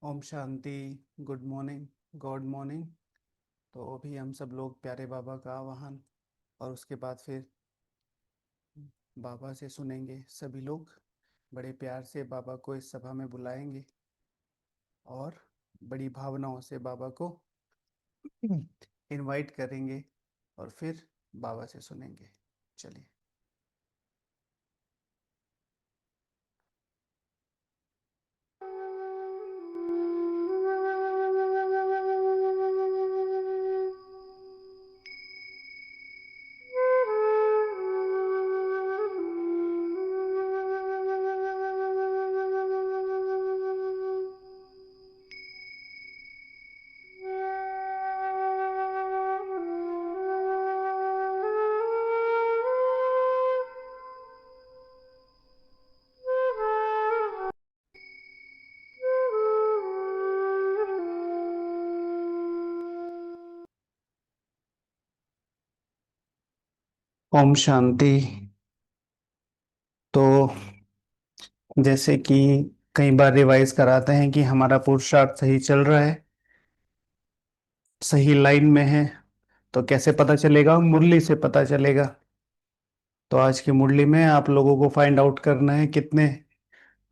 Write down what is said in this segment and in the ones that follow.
ओम शांति। Good morning. God morning. तो अभी हम सब लोग प्यारे बाबा का आह्वान और उसके बाद फिर बाबा से सुनेंगे। सभी लोग बड़े प्यार से बाबा को इस सभा में बुलाएंगे और बड़ी भावनाओं से बाबा को इनवाइट करेंगे और फिर बाबा से सुनेंगे। चलिए। ओम शांति। तो जैसे कि कई बार रिवाइज कराते हैं कि हमारा पुरुषार्थ सही चल रहा है, सही लाइन में है। तो कैसे पता चलेगा? मुरली से पता चलेगा। तो आज की मुरली में आप लोगों को फाइंड आउट करना है कितने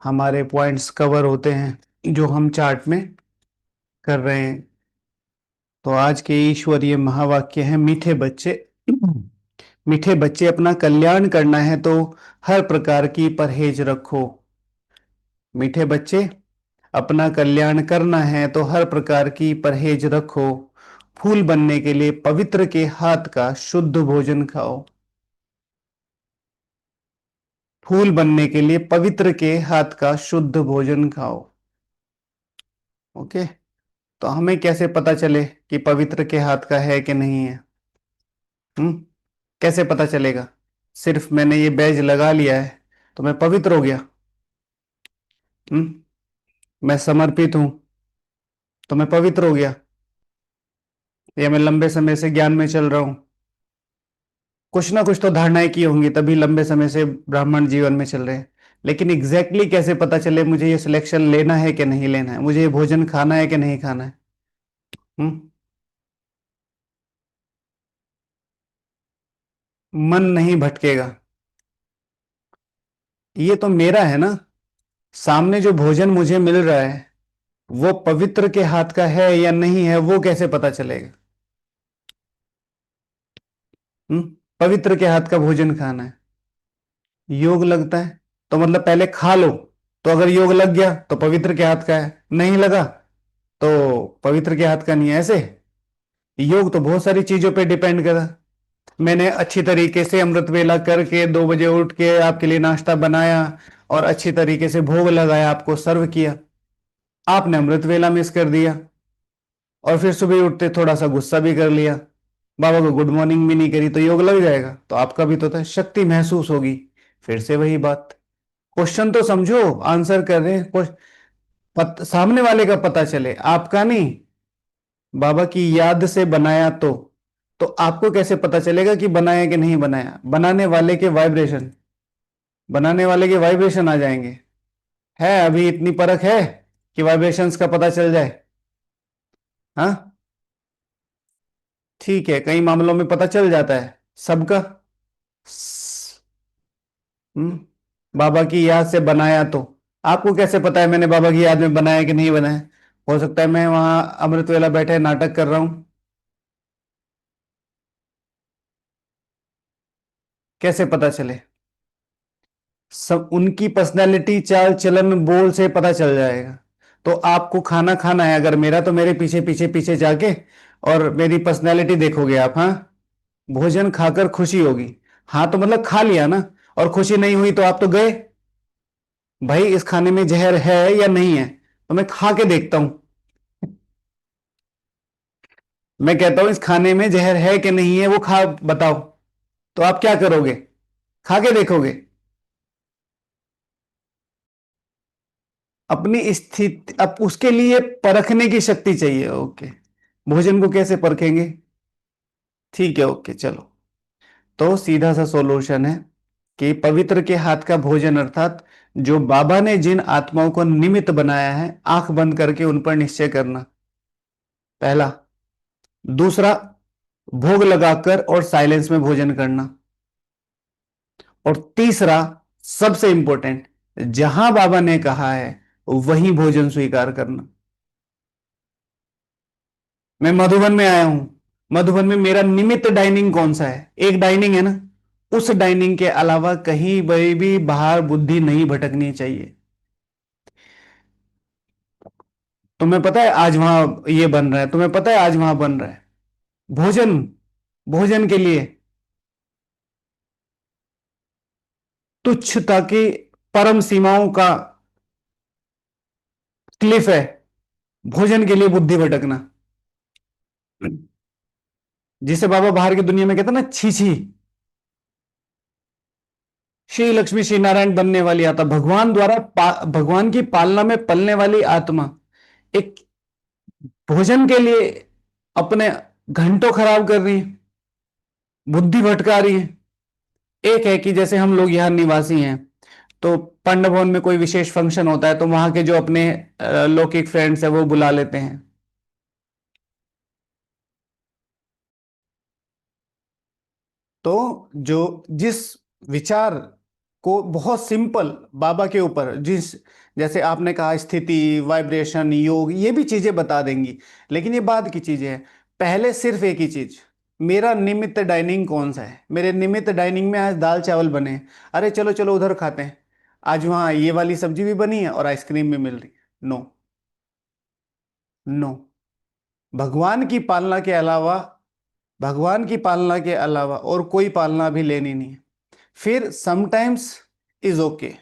हमारे पॉइंट्स कवर होते हैं जो हम चार्ट में कर रहे हैं। तो आज के ईश्वरीय महावाक्य है, मीठे बच्चे। मीठे बच्चे, अपना कल्याण करना है तो हर प्रकार की परहेज रखो। मीठे बच्चे, अपना कल्याण करना है तो हर प्रकार की परहेज रखो। फूल बनने के लिए पवित्र के हाथ का शुद्ध भोजन खाओ। फूल बनने के लिए पवित्र के हाथ का शुद्ध भोजन खाओ। ओके। तो हमें कैसे पता चले कि पवित्र के हाथ का है कि नहीं है? हम्म। कैसे पता चलेगा? सिर्फ मैंने ये बैज लगा लिया है तो मैं पवित्र हो गया? मैं समर्पित हूं तो मैं पवित्र हो गया? या मैं लंबे समय से ज्ञान में चल रहा हूं? कुछ ना कुछ तो धारणाएं की होंगी, तभी लंबे समय से ब्राह्मण जीवन में चल रहे हैं। लेकिन एग्जैक्टली कैसे पता चले मुझे ये सिलेक्शन लेना है कि नहीं लेना है, मुझे ये भोजन खाना है कि नहीं खाना है? हम्म। मन नहीं भटकेगा। ये तो मेरा है ना। सामने जो भोजन मुझे मिल रहा है वो पवित्र के हाथ का है या नहीं है, वो कैसे पता चलेगा? हम्म। पवित्र के हाथ का भोजन खाना है। योग लगता है तो मतलब पहले खा लो। तो अगर योग लग गया तो पवित्र के हाथ का है, नहीं लगा तो पवित्र के हाथ का नहीं है। ऐसे योग तो बहुत सारी चीजों पे डिपेंड करा। मैंने अच्छी तरीके से अमृत वेला करके 2 बजे उठ के आपके लिए नाश्ता बनाया और अच्छी तरीके से भोग लगाया, आपको सर्व किया। आपने अमृत वेला मिस कर दिया और फिर सुबह उठते थोड़ा सा गुस्सा भी कर लिया, बाबा को गुड मॉर्निंग भी नहीं करी, तो योग लग जाएगा? तो आपका भी तो था, शक्ति महसूस होगी। फिर से वही बात। क्वेश्चन तो समझो, आंसर कर रहे हैं। सामने वाले का पता चले, आपका नहीं। बाबा की याद से बनाया तो आपको कैसे पता चलेगा कि बनाया कि नहीं बनाया? बनाने वाले के वाइब्रेशन आ जाएंगे। है अभी इतनी परख है कि वाइब्रेशंस का पता चल जाए? हाँ, ठीक है, कई मामलों में पता चल जाता है सबका। स- हम्म। बाबा की याद से बनाया तो आपको कैसे पता है मैंने बाबा की याद में बनाया कि नहीं बनाया? हो सकता है मैं वहां अमृत वेला बैठे नाटक कर रहा हूं। कैसे पता चले? सब उनकी पर्सनैलिटी, चाल चलन, बोल से पता चल जाएगा। तो आपको खाना खाना है अगर मेरा, तो मेरे पीछे पीछे पीछे जाके और मेरी पर्सनैलिटी देखोगे आप। हाँ, भोजन खाकर खुशी होगी। हाँ तो मतलब खा लिया ना, और खुशी नहीं हुई तो आप तो गए। भाई इस खाने में जहर है या नहीं है, तो मैं खा के देखता हूं। मैं कहता हूं इस खाने में जहर है कि नहीं है, वो खा बताओ। तो आप क्या करोगे? खा के देखोगे। अपनी स्थिति, अब उसके लिए परखने की शक्ति चाहिए। ओके। भोजन को कैसे परखेंगे? ठीक है, ओके, चलो। तो सीधा सा सॉल्यूशन है कि पवित्र के हाथ का भोजन, अर्थात जो बाबा ने जिन आत्माओं को निमित्त बनाया है, आंख बंद करके उन पर निश्चय करना, पहला। दूसरा, भोग लगाकर और साइलेंस में भोजन करना। और तीसरा, सबसे इंपॉर्टेंट, जहां बाबा ने कहा है वही भोजन स्वीकार करना। मैं मधुबन में आया हूं, मधुबन में मेरा निमित्त डाइनिंग कौन सा है? एक डाइनिंग है ना। उस डाइनिंग के अलावा कहीं भी बाहर बुद्धि नहीं भटकनी चाहिए। तुम्हें पता है आज वहां ये बन रहा है, तुम्हें पता है आज वहां बन रहा है भोजन, भोजन के लिए तुच्छता की परम सीमाओं का क्लिफ है, भोजन के लिए बुद्धि भटकना, जिसे बाबा बाहर की दुनिया में कहते हैं ना, छी छी। श्री लक्ष्मी श्री नारायण बनने वाली आत्मा, भगवान द्वारा भगवान की पालना में पलने वाली आत्मा, एक भोजन के लिए अपने घंटों खराब कर रही है, बुद्धि भटका रही है। एक है कि जैसे हम लोग यहाँ निवासी हैं, तो पांडव भवन में कोई विशेष फंक्शन होता है तो वहां के जो अपने लौकिक फ्रेंड्स है वो बुला लेते हैं। तो जो जिस विचार को बहुत सिंपल बाबा के ऊपर, जिस जैसे आपने कहा स्थिति, वाइब्रेशन, योग, ये भी चीजें बता देंगी, लेकिन ये बाद की चीजें हैं। पहले सिर्फ एक ही चीज, मेरा निमित्त डाइनिंग कौन सा है? मेरे निमित्त डाइनिंग में आज दाल चावल बने हैं, अरे चलो चलो उधर खाते हैं, आज वहाँ ये वाली सब्जी भी बनी है और आइसक्रीम भी मिल रही है। No, no. भगवान की पालना के अलावा, भगवान की पालना के अलावा और कोई पालना भी लेनी नहीं है। फिर समटाइम्स इज ओके।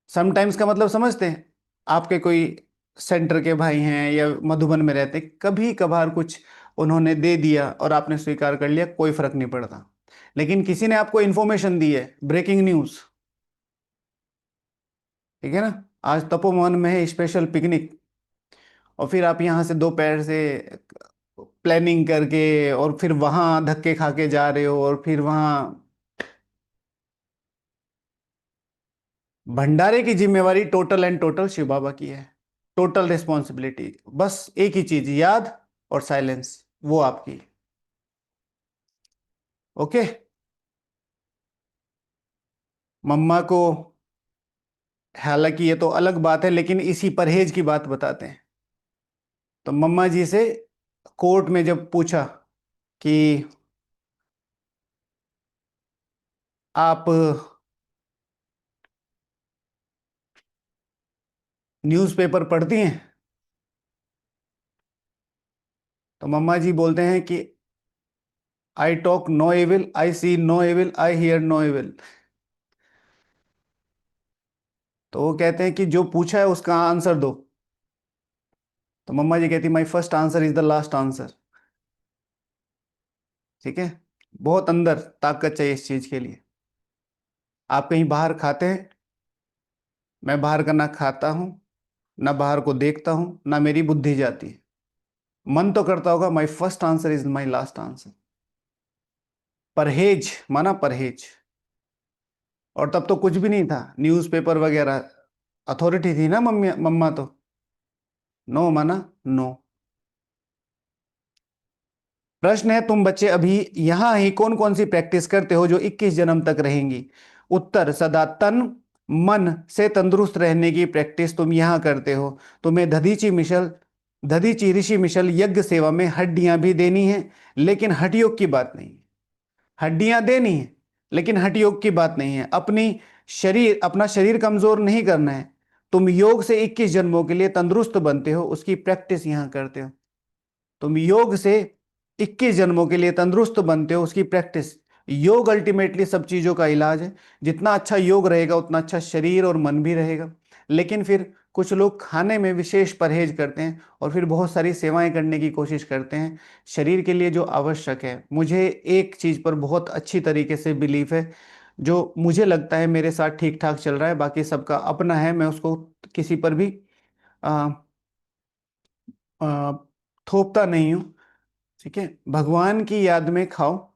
समटाइम्स का मतलब समझते हैं? आपके कोई सेंटर के भाई हैं या मधुबन में रहते हैं, कभी कभार कुछ उन्होंने दे दिया और आपने स्वीकार कर लिया, कोई फर्क नहीं पड़ता। लेकिन किसी ने आपको इंफॉर्मेशन दी है, ब्रेकिंग न्यूज, ठीक है ना, आज तपोवन में है स्पेशल पिकनिक, और फिर आप यहाँ से दोपहर से प्लानिंग करके और फिर वहां धक्के खा के जा रहे हो, और फिर वहां भंडारे की जिम्मेवारी टोटल एंड टोटल शिव बाबा की है। टोटल रिस्पॉन्सिबिलिटी, बस एक ही चीज, याद और साइलेंस, वो आपकी। ओके। मम्मा को, हालांकि ये तो अलग बात है, लेकिन इसी परहेज की बात बताते हैं। तो मम्मा जी से कोर्ट में जब पूछा कि आप न्यूज़पेपर पढ़ती हैं, तो मम्मा जी बोलते हैं कि I talk no evil, I see no evil, I hear no evil. तो वो कहते हैं कि जो पूछा है उसका आंसर दो। तो मम्मा जी कहती, my first answer is the last answer. ठीक है। बहुत अंदर ताकत चाहिए इस चीज के लिए। आप कहीं बाहर खाते हैं, मैं बाहर का ना खाता हूं, ना बाहर को देखता हूं, ना मेरी बुद्धि जाती है। मन तो करता होगा, my first answer is my last answer. परहेज माना, परहेज। और तब तो कुछ भी नहीं था, न्यूज़पेपर वगैरह, अथॉरिटी थी ना मम्मी, मम्मा तो। नो माना नो। प्रश्न है, तुम बच्चे अभी यहां ही कौन कौन सी प्रैक्टिस करते हो जो 21 जन्म तक रहेंगी? उत्तर, सदा तन मन से तंदुरुस्त रहने की प्रैक्टिस तुम यहां करते हो। तुम्हें दधीची मिशल, दधीची ऋषि मिशल यज्ञ सेवा में हड्डियां भी देनी है, लेकिन हठयोग की बात नहीं। हड्डियां देनी है, लेकिन हठ योग की बात नहीं है। अपना शरीर कमजोर नहीं करना है। तुम योग से 21 जन्मों के लिए तंदुरुस्त बनते हो, उसकी प्रैक्टिस यहां करते हो। तुम योग से 21 जन्मों के लिए तंदुरुस्त बनते हो, उसकी प्रैक्टिस। योग अल्टीमेटली सब चीजों का इलाज है। जितना अच्छा योग रहेगा उतना अच्छा शरीर और मन भी रहेगा। लेकिन फिर कुछ लोग खाने में विशेष परहेज करते हैं और फिर बहुत सारी सेवाएं करने की कोशिश करते हैं शरीर के लिए जो आवश्यक है। मुझे एक चीज पर बहुत अच्छी तरीके से बिलीफ है, जो मुझे लगता है मेरे साथ ठीक ठाक चल रहा है, बाकी सबका अपना है, मैं उसको किसी पर भी आ, आ, थोपता नहीं हूं। ठीक है, भगवान की याद में खाओ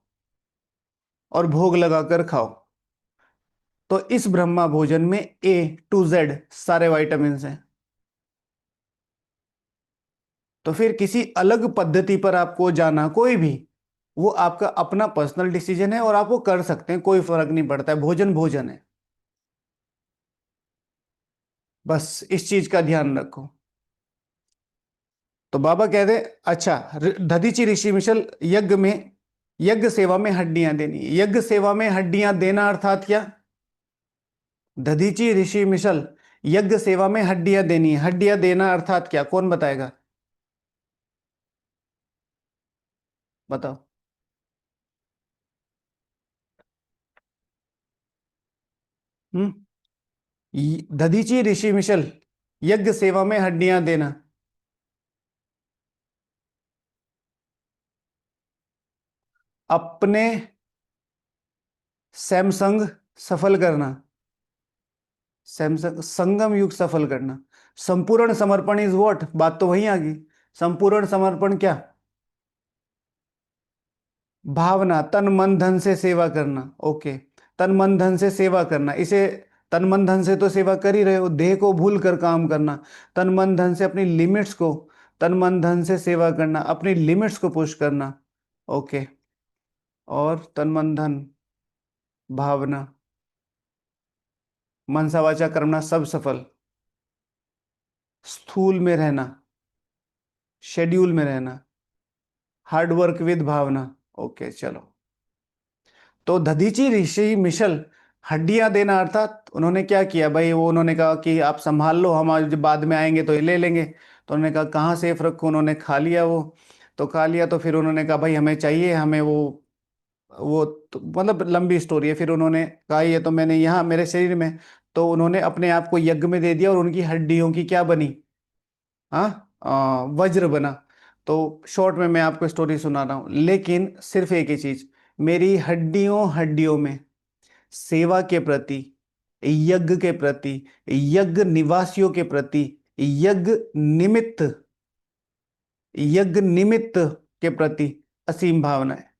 और भोग लगाकर खाओ। तो इस ब्रह्मा भोजन में A to Z सारे विटामिन हैं। तो फिर किसी अलग पद्धति पर आपको जाना कोई भी, वो आपका अपना पर्सनल डिसीजन है और आप वो कर सकते हैं, कोई फर्क नहीं पड़ता है, भोजन भोजन है। बस इस चीज का ध्यान रखो। तो बाबा कहते, अच्छा, दधीचि ऋषि मिशल यज्ञ में, यज्ञ सेवा में हड्डियां देनी, यज्ञ सेवा में हड्डियां देना अर्थात क्या? दधीचि ऋषि मिशल यज्ञ सेवा में हड्डियां देनी, हड्डियां देना अर्थात क्या, कौन बताएगा? बताओ। हम्म। दधीचि ऋषि मिशल यज्ञ सेवा में हड्डियां देना। अपने सैमसंग सफल करना, सैमसंग संगम युग सफल करना। संपूर्ण समर्पण इज व्हाट, बात तो वही आ गई। संपूर्ण समर्पण क्या? भावना, तन मन धन से सेवा करना। ओके, तन मन धन से सेवा करना, इसे तन मन धन से तो सेवा कर ही रहे हो, देह को भूल कर काम करना। तन मन धन से अपनी लिमिट्स को, तन मन धन से सेवा करना, अपनी लिमिट्स को पुश करना। ओके। और तन मन धन, भावना, मनसा वाचा कर्मणा सब सफल। स्थूल में रहना, शेड्यूल में रहना, हार्ड वर्क विद भावना। ओके चलो। तो दधीचि ऋषि मिशल हड्डियां देना अर्थात उन्होंने क्या किया भाई, वो उन्होंने कहा कि आप संभाल लो, हम आज बाद में आएंगे तो ये ले लेंगे। तो उन्होंने कहा कहाँ सेफ रखो, उन्होंने खा लिया वो। तो खा लिया तो फिर उन्होंने कहा भाई हमें चाहिए, हमें वो तो, मतलब लंबी स्टोरी है। फिर उन्होंने कहा ये तो मैंने यहाँ मेरे शरीर में, तो उन्होंने अपने आप को यज्ञ में दे दिया और उनकी हड्डियों की क्या बनी? हाँ, वज्र बना। तो शॉर्ट में मैं आपको स्टोरी सुना रहा हूँ, लेकिन सिर्फ एक ही चीज, मेरी हड्डियों हड्डियों में सेवा के प्रति, यज्ञ के प्रति, यज्ञ निवासियों के प्रति, यज्ञ निमित्त, यज्ञ निमित्त के प्रति असीम भावना है।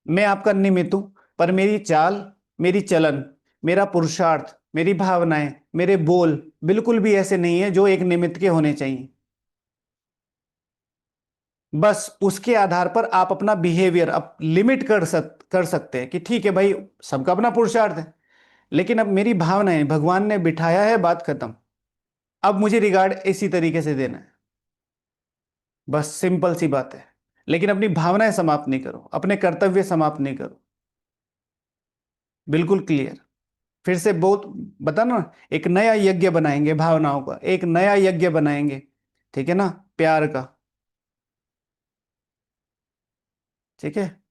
मैं आपका निमित्त हूं, पर मेरी चाल, मेरी चलन, मेरा पुरुषार्थ, मेरी भावनाएं, मेरे बोल बिल्कुल भी ऐसे नहीं है जो एक निमित्त के होने चाहिए। बस उसके आधार पर आप अपना बिहेवियर अब लिमिट कर सकते हैं कि ठीक है भाई, सबका अपना पुरुषार्थ है, लेकिन अब मेरी भावनाएं भगवान ने बिठाया है, बात खत्म। अब मुझे रिगार्ड इसी तरीके से देना है, बस सिंपल सी बात है। लेकिन अपनी भावनाएं समाप्त नहीं करो, अपने कर्तव्य समाप्त नहीं करो। बिल्कुल क्लियर। फिर से बहुत बता ना, एक नया यज्ञ बनाएंगे भावनाओं का, एक नया यज्ञ बनाएंगे, ठीक है ना, प्यार का। ठीक है।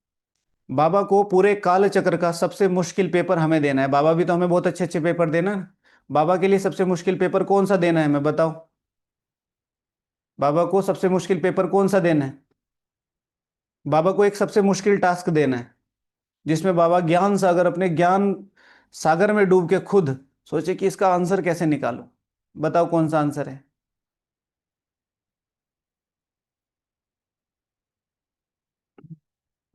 बाबा को पूरे काल चक्र का सबसे मुश्किल पेपर हमें देना है, बाबा भी तो हमें बहुत अच्छे अच्छे पेपर देना है। बाबा के लिए सबसे मुश्किल पेपर कौन सा देना है, मैं बताओ। बाबा को सबसे मुश्किल पेपर कौन सा देना है? बाबा को एक सबसे मुश्किल टास्क देना है, जिसमें बाबा ज्ञान सागर, अपने ज्ञान सागर में डूब के खुद सोचे कि इसका आंसर कैसे निकालूं। बताओ कौन सा आंसर है?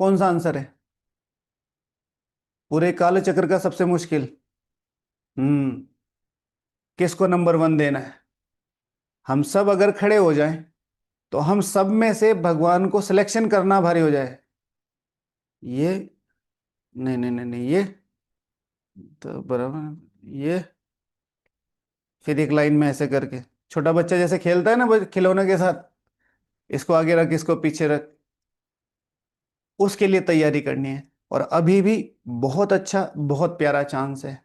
कौन सा आंसर है? पूरे काल चक्र का सबसे मुश्किल। हम्म। किसको नंबर 1 देना है? हम सब अगर खड़े हो जाएं तो हम सब में से भगवान को सिलेक्शन करना भारी हो जाए। ये नहीं नहीं नहीं नहीं, ये तो बराबर, ये फिर एक लाइन में ऐसे करके, छोटा बच्चा जैसे खेलता है ना खिलौने के साथ, इसको आगे रख, इसको पीछे रख, उसके लिए तैयारी करनी है। और अभी भी बहुत अच्छा, बहुत प्यारा चांस है,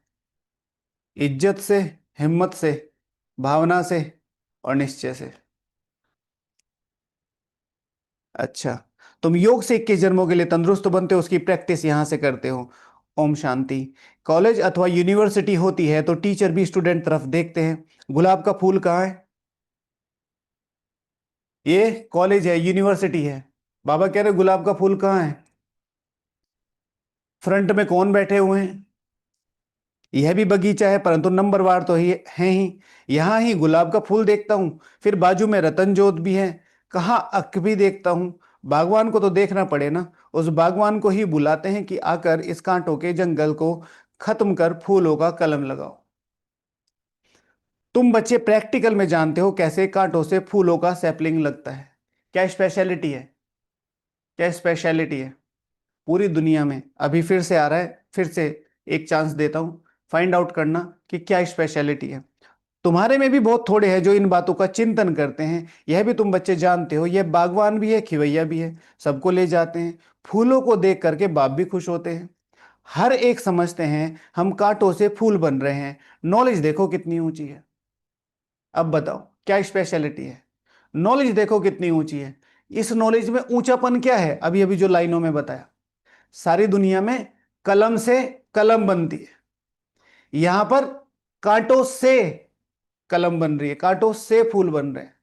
इज्जत से, हिम्मत से, भावना से और निश्चय से। अच्छा, तुम योग से 21 जन्मों के लिए तंदुरुस्त बनते हो, उसकी प्रैक्टिस यहां से करते हो। ओम शांति। कॉलेज अथवा यूनिवर्सिटी होती है तो टीचर भी स्टूडेंट तरफ देखते हैं। गुलाब का फूल कहाँ है? ये कॉलेज है, यूनिवर्सिटी है। बाबा कह रहे गुलाब का फूल कहाँ है? फ्रंट में कौन बैठे हुए हैं? यह भी बगीचा है, परंतु नंबरवार तो ही है ही। यहां ही गुलाब का फूल देखता हूं, फिर बाजू में रतन जोत भी है, कहाँ अक भी देखता हूं। बागवान को तो देखना पड़े ना, उस बागवान को ही बुलाते हैं कि आकर इस कांटों के जंगल को खत्म कर फूलों का कलम लगाओ। तुम बच्चे प्रैक्टिकल में जानते हो कैसे कांटों से फूलों का सैपलिंग लगता है। क्या स्पेशलिटी है? क्या स्पेशलिटी है पूरी दुनिया में? अभी फिर से आ रहा है, फिर से एक चांस देता हूं, फाइंड आउट करना कि क्या स्पेशलिटी है। तुम्हारे में भी बहुत थोड़े हैं जो इन बातों का चिंतन करते हैं। यह भी तुम बच्चे जानते हो, यह बागवान भी है, खिवैया भी है, सबको ले जाते हैं। फूलों को देख करके बाप भी खुश होते हैं। हर एक समझते हैं हम कांटों से फूल बन रहे हैं। नॉलेज देखो कितनी ऊंची है। अब बताओ क्या स्पेशलिटी है? नॉलेज देखो कितनी ऊंची है। इस नॉलेज में ऊंचापन क्या है? अभी अभी जो लाइनों में बताया, सारी दुनिया में कलम से कलम बनती है, यहां पर कांटों से कलम बन रही है, कांटों से फूल बन रहे हैं।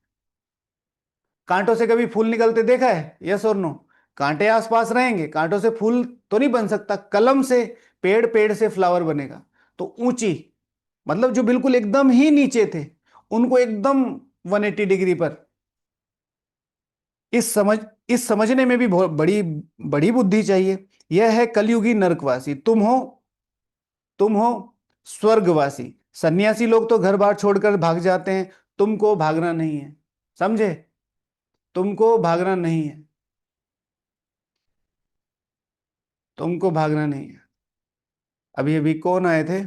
कांटों से कभी फूल निकलते देखा है? यस और नो? कांटे आसपास रहेंगे, कांटों से फूल तो नहीं बन सकता। कलम से पेड़, पेड़ से फ्लावर बनेगा। तो ऊंची मतलब जो बिल्कुल एकदम ही नीचे थे उनको एकदम 180 डिग्री पर। इस समझने में भी बहुत बड़ी बड़ी बुद्धि चाहिए। यह है कलयुगी नरकवासी। तुम हो स्वर्गवासी। सन्यासी लोग तो घर बार छोड़कर भाग जाते हैं, तुमको भागना नहीं है। समझे? तुमको भागना नहीं है, तुमको भागना नहीं है। अभी अभी कौन आए थे?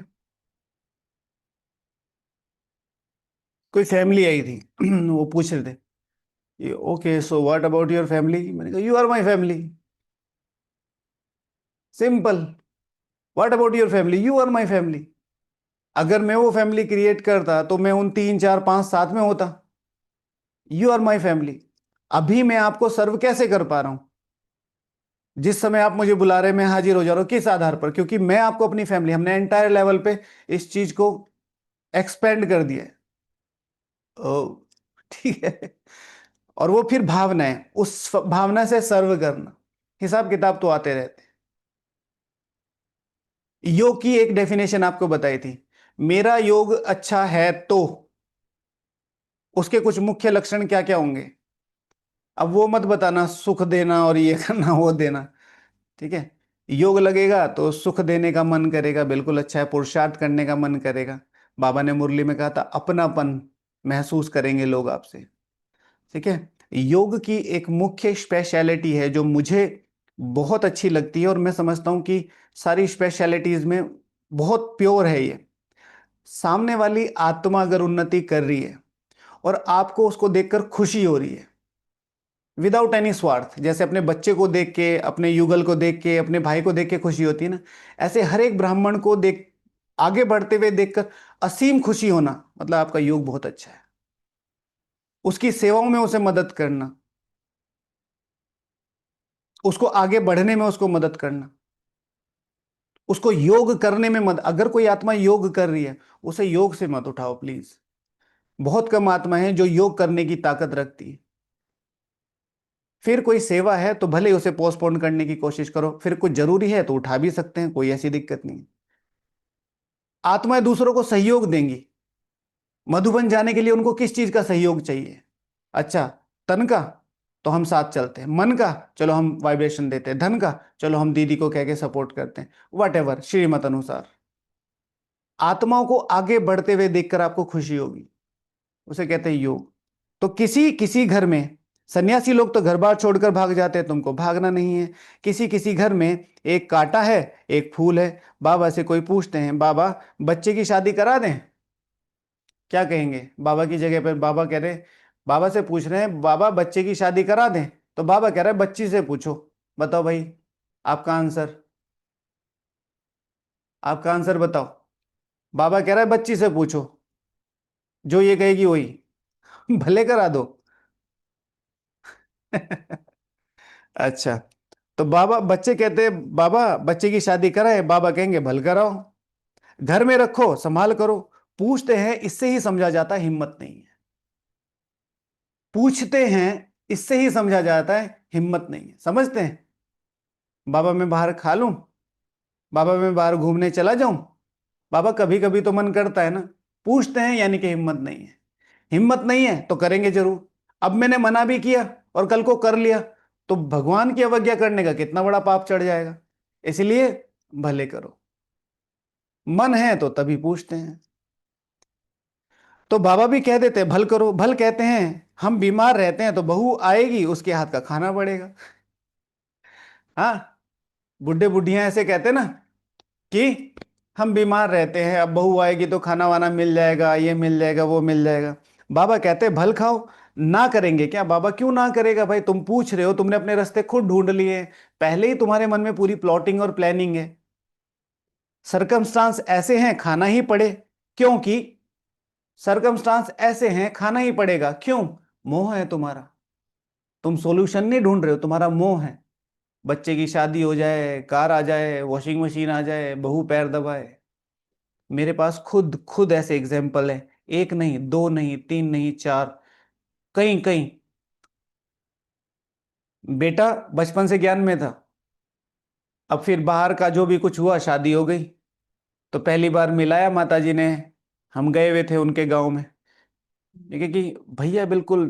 कोई फैमिली आई थी वो पूछ रहे थे, okay so what about your family? मैंने कहा you are my family. Simple. What about your family? You are my family. अगर मैं वो फैमिली क्रिएट करता तो मैं उन 3 4 5 7 में होता। You are my family. अभी मैं आपको सर्व कैसे कर पा रहा हूं? जिस समय आप मुझे बुला रहे हैं मैं हाजिर हो जा रहा हूं। किस आधार पर? क्योंकि मैं आपको अपनी फैमिली, हमने एंटायर लेवल पे इस चीज को एक्सपेंड कर दिया है। ओ, ठीक है। और वो फिर भावना है, उस भावना से सर्व करना। हिसाब किताब तो आते रहते हैं। योग की एक डेफिनेशन आपको बताई थी, मेरा योग अच्छा है तो उसके कुछ मुख्य लक्षण क्या क्या होंगे? अब वो मत बताना सुख देना और ये करना वो देना। ठीक है? योग लगेगा तो सुख देने का मन करेगा, बिल्कुल अच्छा है। पुरुषार्थ करने का मन करेगा। बाबा ने मुरली में कहा था अपनापन महसूस करेंगे लोग आपसे। ठीक है? योग की एक मुख्य स्पेशलिटी है जो मुझे बहुत अच्छी लगती है, और मैं समझता हूं कि सारी स्पेशलिटीज में बहुत प्योर है ये। सामने वाली आत्मा अगर उन्नति कर रही है और आपको उसको देखकर खुशी हो रही है विदाउट एनी स्वार्थ, जैसे अपने बच्चे को देख के, अपने युगल को देख के, अपने भाई को देख के खुशी होती है ना, ऐसे हर एक ब्राह्मण को देख आगे बढ़ते हुए देखकर असीम खुशी होना, मतलब आपका योग बहुत अच्छा है। उसकी सेवाओं में उसे मदद करना, उसको आगे बढ़ने में उसको मदद करना, उसको योग करने में मदद। अगर कोई आत्मा योग कर रही है उसे योग से मत उठाओ प्लीज। बहुत कम आत्मा है जो योग करने की ताकत रखती है। फिर कोई सेवा है तो भले उसे पोस्टपोन करने की कोशिश करो, फिर कुछ जरूरी है तो उठा भी सकते हैं, कोई ऐसी दिक्कत नहीं है। आत्माएं दूसरों को सहयोग देंगी। मधुबन जाने के लिए उनको किस चीज का सहयोग चाहिए? अच्छा, तन का, तो हम साथ चलते हैं। मन का, चलो हम वाइब्रेशन देते हैं। धन का, चलो हम दीदी को कह के सपोर्ट करते हैं। वट एवर, श्रीमत अनुसार। आत्माओं को आगे बढ़ते हुए देखकर आपको खुशी होगी, उसे कहते हैं योग। तो किसी किसी घर में, सन्यासी लोग तो घर बार छोड़कर भाग जाते हैं, तुमको भागना नहीं है। किसी किसी घर में एक कांटा है, एक फूल है। बाबा से कोई पूछते हैं बाबा बच्चे की शादी करा दें? क्या कहेंगे? बाबा की जगह पर बाबा कह रहे, बाबा से पूछ रहे हैं बाबा बच्चे की शादी करा दें? तो बाबा कह रहे हैं बच्ची से पूछो। बताओ भाई, आपका आंसर, आपका आंसर बताओ। बाबा कह रहा है बच्ची से पूछो, जो ये कहेगी वही। भले करा दो। अच्छा, तो बाबा, बच्चे कहते हैं बाबा बच्चे की शादी कराए, बाबा कहेंगे भल कराओ, घर में रखो, संभाल करो। पूछते हैं इससे ही समझा जाता है हिम्मत नहीं है। पूछते हैं इससे ही समझा जाता है हिम्मत नहीं है। समझते हैं बाबा मैं बाहर खा लूं, बाबा मैं बाहर घूमने चला जाऊं, बाबा कभी कभी तो मन करता है ना। पूछते हैं यानी कि हिम्मत नहीं है। हिम्मत नहीं है तो करेंगे जरूर। अब मैंने मना भी किया और कल को कर लिया तो भगवान की अवज्ञा करने का कितना बड़ा पाप चढ़ जाएगा। इसलिए भले करो, मन है तो तभी पूछते हैं। तो बाबा भी कह देते हैं भल करो, भल कहते हैं हम बीमार रहते हैं तो बहू आएगी, उसके हाथ का खाना पड़ेगा। हाँ, बुढ़े बुढ़ियां ऐसे कहते ना कि हम बीमार रहते हैं, अब बहू आएगी तो खाना वाना मिल जाएगा, ये मिल जाएगा, वो मिल जाएगा। बाबा कहते हैं भल खाओ। ना करेंगे क्या? बाबा क्यों ना करेगा भाई, तुम पूछ रहे हो, तुमने अपने रास्ते खुद ढूंढ लिए हैं। पहले ही तुम्हारे मन में पूरी प्लॉटिंग और प्लानिंग है। सरकमस्टांस ऐसे हैं खाना ही पड़े, क्योंकि सरकमस्टांस ऐसे हैं खाना ही पड़ेगा। क्यों? मोह है तुम्हारा। तुम सॉल्यूशन नहीं ढूंढ रहे हो, तुम्हारा मोह है। बच्चे की शादी हो जाए, कार आ जाए, वॉशिंग मशीन आ जाए, बहू पैर दबाए। मेरे पास खुद खुद ऐसे एग्जाम्पल है, एक नहीं, दो नहीं, तीन नहीं, चार, कई कई। बेटा बचपन से ज्ञान में था, अब फिर बाहर का जो भी कुछ हुआ, शादी हो गई। तो पहली बार मिलाया माताजी ने, हम गए हुए थे उनके गांव में। देखिए कि भैया बिल्कुल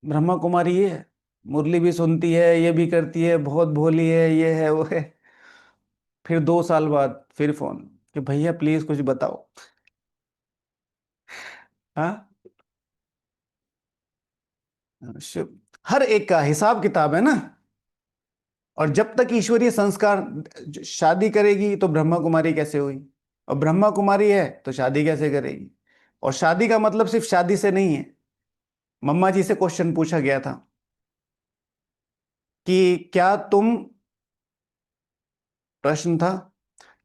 ब्रह्मा कुमारी है, मुरली भी सुनती है, ये भी करती है, बहुत भोली है, ये है वो है। फिर 2 साल बाद फिर फोन कि भैया प्लीज कुछ बताओ। हाँ, हर एक का हिसाब किताब है ना। और जब तक ईश्वरीय संस्कार, शादी करेगी तो ब्रह्मा कुमारी कैसे हुई, और ब्रह्मा कुमारी है तो शादी कैसे करेगी। और शादी का मतलब सिर्फ शादी से नहीं है। मम्मा जी से क्वेश्चन पूछा गया था कि क्या तुम, प्रश्न था,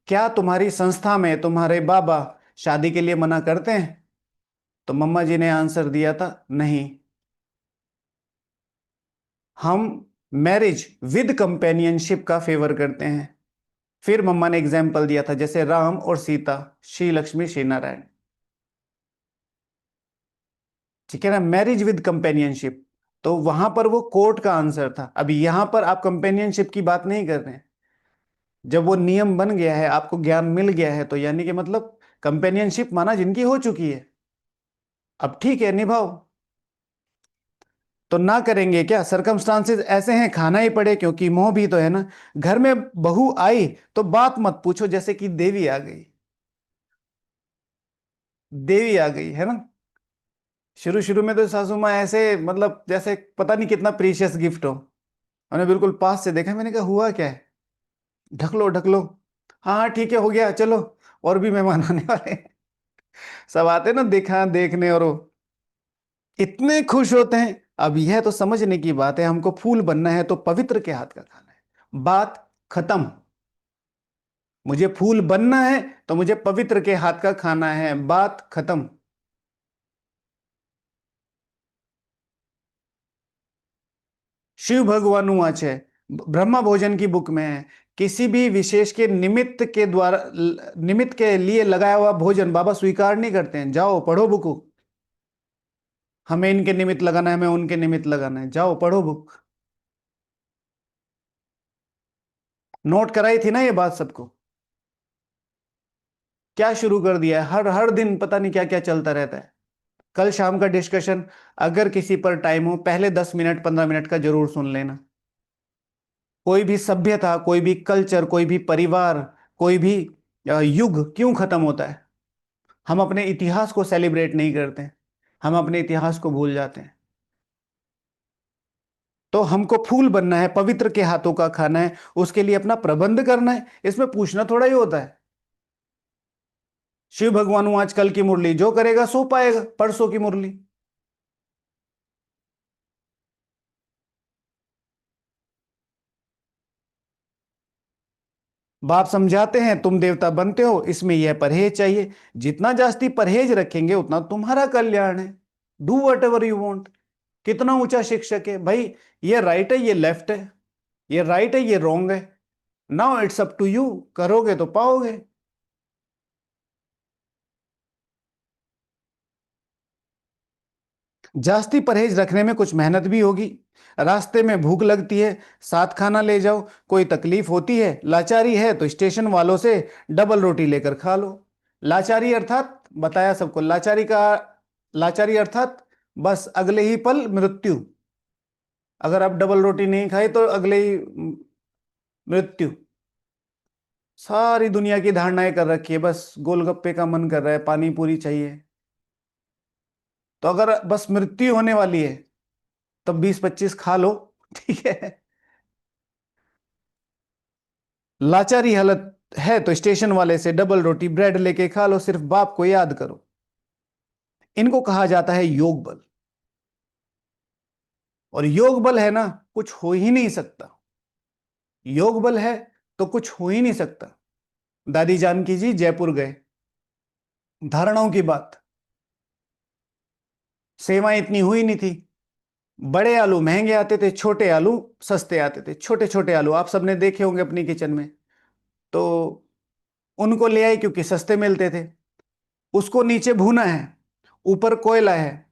क्या तुम्हारी संस्था में तुम्हारे बाबा शादी के लिए मना करते हैं? तो मम्मा जी ने आंसर दिया था, नहीं, हम मैरिज विद कंपेनियनशिप का फेवर करते हैं। फिर मम्मा ने एग्जाम्पल दिया था, जैसे राम और सीता, श्री लक्ष्मी श्री नारायण। ठीक है ना, मैरिज विद कंपेनियनशिप। तो वहां पर वो कोर्ट का आंसर था। अभी यहां पर आप कंपेनियनशिप की बात नहीं कर रहे हैं। जब वो नियम बन गया है, आपको ज्ञान मिल गया है, तो यानी कि मतलब कंपेनियनशिप माना जिनकी हो चुकी है, अब ठीक है निभाओ। तो ना करेंगे क्या? सरकमस्टांसेस ऐसे हैं खाना ही पड़े, क्योंकि मोह भी तो है ना। घर में बहू आई तो बात मत पूछो, जैसे कि देवी आ गई। देवी आ गई है ना। शुरू शुरू में तो सासू माँ ऐसे मतलब जैसे पता नहीं कितना प्रीशियस गिफ्ट हो। मैंने बिल्कुल पास से देखा, मैंने कहा हुआ क्या है, ढक लो ढक लो। हाँ हाँ ठीक है, हो गया, चलो, और भी मेहमान आने वाले हैं। सब आते ना देखा देखने, और वो इतने खुश होते हैं। अब यह तो समझने की बात है, हमको फूल बनना है तो पवित्र के हाथ का खाना है, बात खत्म। मुझे फूल बनना है तो मुझे पवित्र के हाथ का खाना है, बात खत्म। शिव भगवान वाच है, ब्रह्मा भोजन की बुक में है, किसी भी विशेष के निमित्त के द्वारा, निमित्त के लिए लगाया हुआ भोजन बाबा स्वीकार नहीं करते हैं। जाओ पढ़ो बुक। हमें इनके निमित्त लगाना है, हमें उनके निमित्त लगाना है, जाओ पढ़ो बुक। नोट कराई थी ना ये बात सबको। क्या शुरू कर दिया है, हर हर दिन पता नहीं क्या क्या चलता रहता है। कल शाम का डिस्कशन, अगर किसी पर टाइम हो, पहले 10 मिनट 15 मिनट का जरूर सुन लेना। कोई भी सभ्यता, कोई भी कल्चर, कोई भी परिवार, कोई भी युग क्यों खत्म होता है? हम अपने इतिहास को सेलिब्रेट नहीं करते हैं, हम अपने इतिहास को भूल जाते हैं। तो हमको फूल बनना है, पवित्र के हाथों का खाना है, उसके लिए अपना प्रबंध करना है। इसमें पूछना थोड़ा ही होता है। शिव भगवान हूं, आज कल की मुरली जो करेगा सो पाएगा, परसों की मुरली। बाप समझाते हैं तुम देवता बनते हो, इसमें यह परहेज चाहिए। जितना जास्ती परहेज रखेंगे उतना तुम्हारा कल्याण है। Do what ever you want. कितना ऊंचा शिक्षक है भाई, ये राइट है ये लेफ्ट है, ये राइट है ये रॉन्ग है, now it's up to you, करोगे तो पाओगे। जास्ती परहेज रखने में कुछ मेहनत भी होगी। रास्ते में भूख लगती है, साथ खाना ले जाओ। कोई तकलीफ होती है, लाचारी है, तो स्टेशन वालों से डबल रोटी लेकर खा लो। लाचारी अर्थात बताया सबको, लाचारी का, लाचारी अर्थात बस अगले ही पल मृत्यु। अगर आप डबल रोटी नहीं खाई तो अगले ही मृत्यु। सारी दुनिया की धारणाएं कर रखी है, बस गोलगप्पे का मन कर रहा है, पानी पूरी चाहिए। तो अगर बस मृत्यु होने वाली है तब 20-25 खा लो। ठीक है। लाचारी हालत है तो स्टेशन वाले से डबल रोटी ब्रेड लेके खा लो, सिर्फ बाप को याद करो। इनको कहा जाता है योग बल। और योग बल है ना, कुछ हो ही नहीं सकता। योग बल है तो कुछ हो ही नहीं सकता। दादी जानकी जी जयपुर गए, धारणाओं की बात। सेवाएं इतनी हुई नहीं थी, बड़े आलू महंगे आते थे, छोटे आलू सस्ते आते थे। छोटे छोटे आलू आप सबने देखे होंगे अपनी किचन में। तो उनको ले आए क्योंकि सस्ते मिलते थे। उसको नीचे भूना है, ऊपर कोयला है,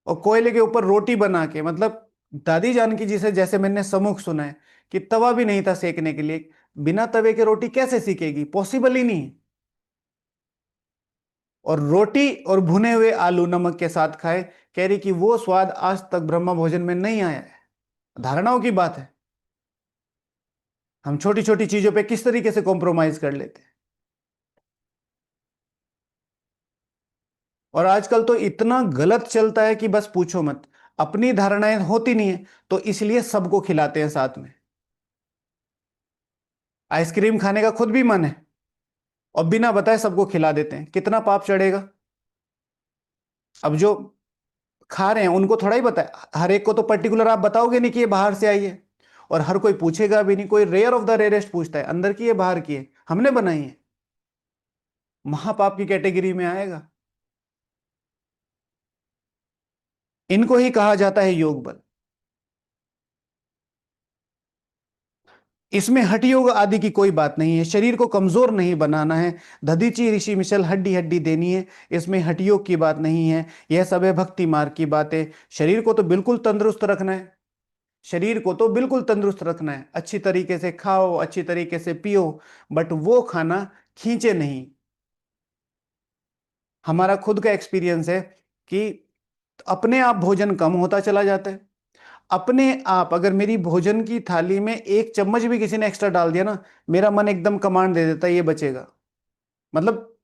और कोयले के ऊपर रोटी बना के, मतलब दादी जानकी जी से जैसे मैंने सम्मुख सुना है कि तवा भी नहीं था सेकने के लिए। बिना तवे के रोटी कैसे सीखेगी, पॉसिबल ही नहीं। और रोटी और भुने हुए आलू नमक के साथ खाए, कह रही कि वो स्वाद आज तक ब्रह्म भोजन में नहीं आया है। धारणाओं की बात है। हम छोटी छोटी चीजों पे किस तरीके से कॉम्प्रोमाइज कर लेते हैं। और आजकल तो इतना गलत चलता है कि बस पूछो मत। अपनी धारणाएं होती नहीं है तो इसलिए सबको खिलाते हैं साथ में। आइसक्रीम खाने का खुद भी मन है और बिना बताए सबको खिला देते हैं, कितना पाप चढ़ेगा। अब जो खा रहे हैं उनको थोड़ा ही बताए, हर एक को तो पर्टिकुलर आप बताओगे नहीं कि ये बाहर से आई है। और हर कोई पूछेगा भी नहीं, कोई रेयर ऑफ द रेयरेस्ट पूछता है अंदर की है बाहर की है, हमने बनाई है, महापाप की कैटेगरी में आएगा। इनको ही कहा जाता है योग बल। इसमें हठ योग आदि की कोई बात नहीं है, शरीर को कमजोर नहीं बनाना है। दधीचि ऋषि मिशल हड्डी हड्डी देनी है, इसमें हठ योग की बात नहीं है। यह सब है भक्ति मार्ग की बातें। शरीर को तो बिल्कुल तंदुरुस्त रखना है। शरीर को तो बिल्कुल तंदुरुस्त रखना है, अच्छी तरीके से खाओ, अच्छी तरीके से पियो, बट वो खाना खींचे नहीं। हमारा खुद का एक्सपीरियंस है कि अपने आप भोजन कम होता चला जाता है। अपने आप अगर मेरी भोजन की थाली में एक चम्मच भी किसी ने एक्स्ट्रा डाल दिया ना, मेरा मन एकदम कमांड दे देता है ये बचेगा, मतलब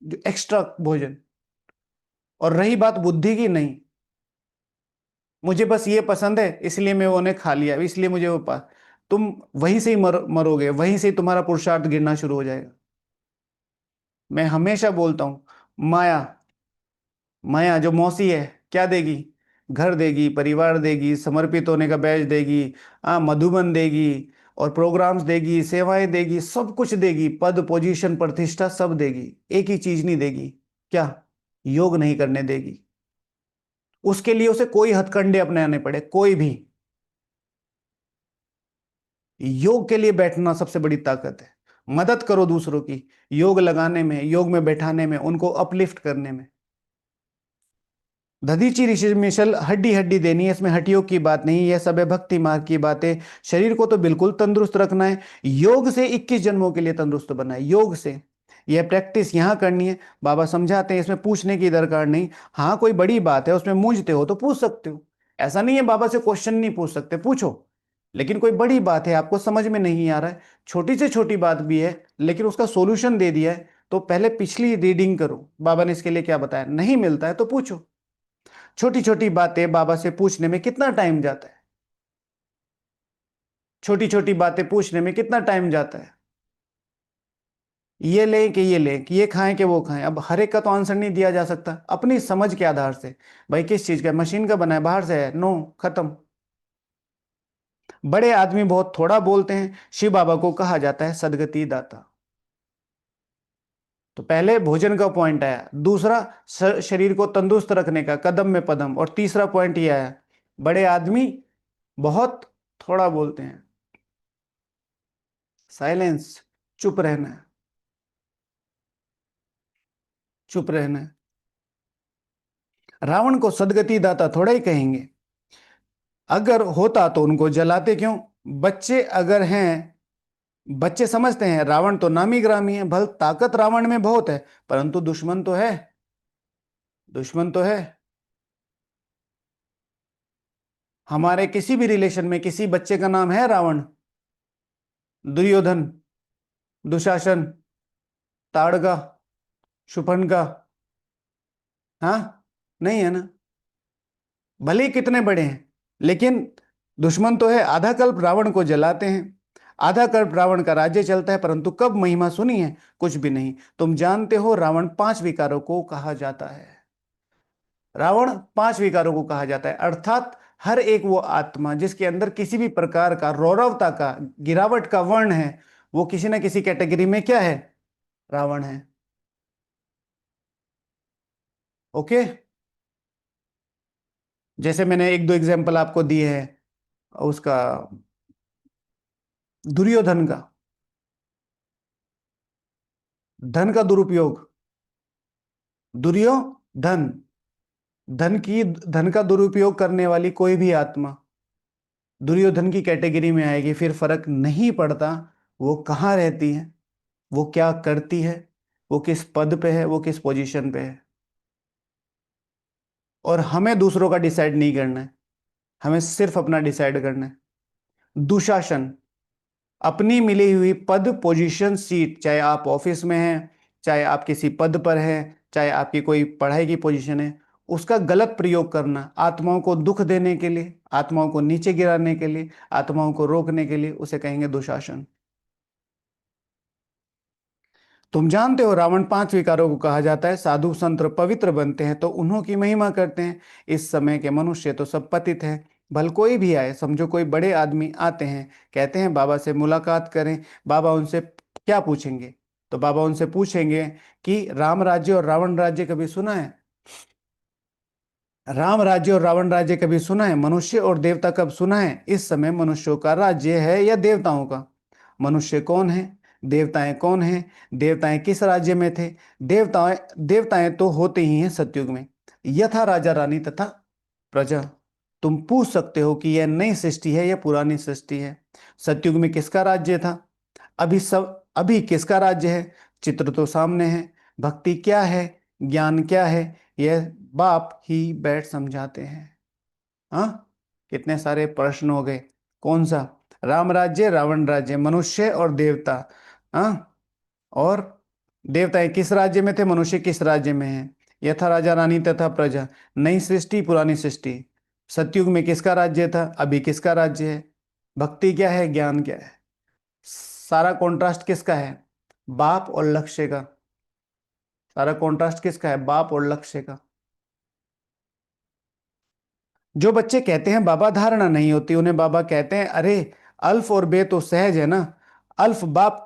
जो एक्स्ट्रा भोजन। और रही बात बुद्धि की, नहीं, मुझे बस ये पसंद है इसलिए मैं वो ने खा लिया, इसलिए मुझे वो पा तुम वहीं से ही मरोगे, वहीं से ही तुम्हारा पुरुषार्थ गिरना शुरू हो जाएगा। मैं हमेशा बोलता हूं, माया, माया जो मौसी है क्या देगी? घर देगी, परिवार देगी, समर्पित होने का बैच देगी, मधुबन देगी, और प्रोग्राम्स देगी, सेवाएं देगी, सब कुछ देगी, पद पोजीशन प्रतिष्ठा सब देगी। एक ही चीज नहीं देगी, क्या? योग नहीं करने देगी। उसके लिए उसे कोई हथकंडे अपनाने पड़े, कोई भी। योग के लिए बैठना सबसे बड़ी ताकत है। मदद करो दूसरों की, योग लगाने में, योग में बैठाने में, उनको अपलिफ्ट करने में। दधीचि ऋषि मिशल हड्डी हड्डी देनी है, इसमें हड्डियों की बात नहीं, यह सब है भक्ति मार्ग की बातें। शरीर को तो बिल्कुल तंदुरुस्त रखना है, योग से 21 जन्मों के लिए तंदुरुस्त बनना है, योग से। यह प्रैक्टिस यहां करनी है। बाबा समझाते हैं, इसमें पूछने की दरकार नहीं। हाँ कोई बड़ी बात है उसमें मूंझते हो तो पूछ सकते हो, ऐसा नहीं है बाबा से क्वेश्चन नहीं पूछ सकते, पूछो। लेकिन कोई बड़ी बात है आपको समझ में नहीं आ रहा है, छोटी से छोटी बात भी है लेकिन उसका सॉल्यूशन दे दिया है, तो पहले पिछली रीडिंग करो, बाबा ने इसके लिए क्या बताया, नहीं मिलता है तो पूछो। छोटी छोटी बातें बाबा से पूछने में कितना टाइम जाता है? छोटी छोटी बातें पूछने में कितना टाइम जाता है? ये लें कि ये लें, कि ये खाएं कि वो खाएं, अब हर एक का तो आंसर नहीं दिया जा सकता अपनी समझ के आधार से। भाई किस चीज का, मशीन का बना है, बाहर से है, नो, खत्म। बड़े आदमी बहुत थोड़ा बोलते हैं, शिव बाबा को कहा जाता है सदगति दाता। तो पहले भोजन का पॉइंट आया, दूसरा शरीर को तंदुरुस्त रखने का कदम में पदम, और तीसरा पॉइंट ये आया, बड़े आदमी बहुत थोड़ा बोलते हैं। साइलेंस, चुप रहना है, चुप रहना है। रावण को सदगति दाता थोड़ा ही कहेंगे, अगर होता तो उनको जलाते क्यों? बच्चे अगर हैं, बच्चे समझते हैं रावण तो नामी ग्रामी है, भल ताकत रावण में बहुत है, परंतु दुश्मन तो है, दुश्मन तो है। हमारे किसी भी रिलेशन में किसी बच्चे का नाम है रावण, दुर्योधन, दुशासन, ताड़का, शूर्पणखा? हाँ, नहीं है ना। भले ही कितने बड़े हैं, लेकिन दुश्मन तो है। आधा कल्प रावण को जलाते हैं, आधा कल्प रावण का राज्य चलता है, परंतु कब महिमा सुनी है? कुछ भी नहीं। तुम जानते हो रावण पांच विकारों को कहा जाता है। रावण पांच विकारों को कहा जाता है, अर्थात हर एक वो आत्मा जिसके अंदर किसी भी प्रकार का रौरवता का, गिरावट का वर्ण है, वो किसी ना किसी कैटेगरी में क्या है? रावण है। ओके। जैसे मैंने एक दो एग्जांपल आपको दिए हैं उसका, दुर्योधन का, धन का दुरुपयोग, दुर्योधन, धन का दुरुपयोग करने वाली कोई भी आत्मा दुर्योधन की कैटेगरी में आएगी। फिर फर्क नहीं पड़ता वो कहाँ रहती है, वो क्या करती है, वो किस पद पे है, वो किस पोजीशन पे है। और हमें दूसरों का डिसाइड नहीं करना है, हमें सिर्फ अपना डिसाइड करना है। दुशासन, अपनी मिली हुई पद, पोजीशन, सीट, चाहे आप ऑफिस में हैं, चाहे आप किसी पद पर हैं, चाहे आपकी कोई पढ़ाई की पोजीशन है, उसका गलत प्रयोग करना आत्माओं को दुख देने के लिए, आत्माओं को नीचे गिराने के लिए, आत्माओं को रोकने के लिए, उसे कहेंगे दुशासन। तुम जानते हो रावण पांच विकारों को कहा जाता है। साधु संत पवित्र बनते हैं तो उन्हों की महिमा करते हैं। इस समय के मनुष्य तो सब पतित हैं। भल कोई भी आए, समझो कोई बड़े आदमी आते हैं, कहते हैं बाबा से मुलाकात करें। बाबा उनसे क्या पूछेंगे? तो बाबा उनसे पूछेंगे कि राम राज्य और रावण राज्य कभी सुना है? राम राज्य और रावण राज्य कभी सुना है? मनुष्य और देवता कब सुना है? इस समय मनुष्यों का राज्य है या देवताओं का? मनुष्य कौन है? देवताएं कौन हैं? देवताएं किस राज्य में थे? देवताएं देवताएं तो होते ही हैं सतयुग में, यथा राजा रानी तथा प्रजा। तुम पूछ सकते हो कि यह नई सृष्टि है या पुरानी सृष्टि है? सतयुग में किसका राज्य था? अभी किसका राज्य है? चित्र तो सामने है। भक्ति क्या है, ज्ञान क्या है, यह बाप ही बैठ समझाते हैं। हाँ, कितने सारे प्रश्न हो गए। कौन सा? राम राज्य, रावण राज्य, मनुष्य और देवता। हाँ, और देवताएं किस राज्य में थे, मनुष्य किस राज्य में है? यथा राजा रानी तथा प्रजा, नई सृष्टि पुरानी सृष्टि। सतयुग में किसका राज्य था, अभी किसका राज्य है? भक्ति क्या है, ज्ञान क्या है? सारा कॉन्ट्रास्ट किसका है? बाप और लक्ष्य का। सारा कॉन्ट्रास्ट किसका है? बाप और लक्ष्य का। जो बच्चे कहते हैं बाबा धारणा नहीं होती, उन्हें बाबा कहते हैं अरे अल्फ और बे तो सहज है ना। अल्फ बाप,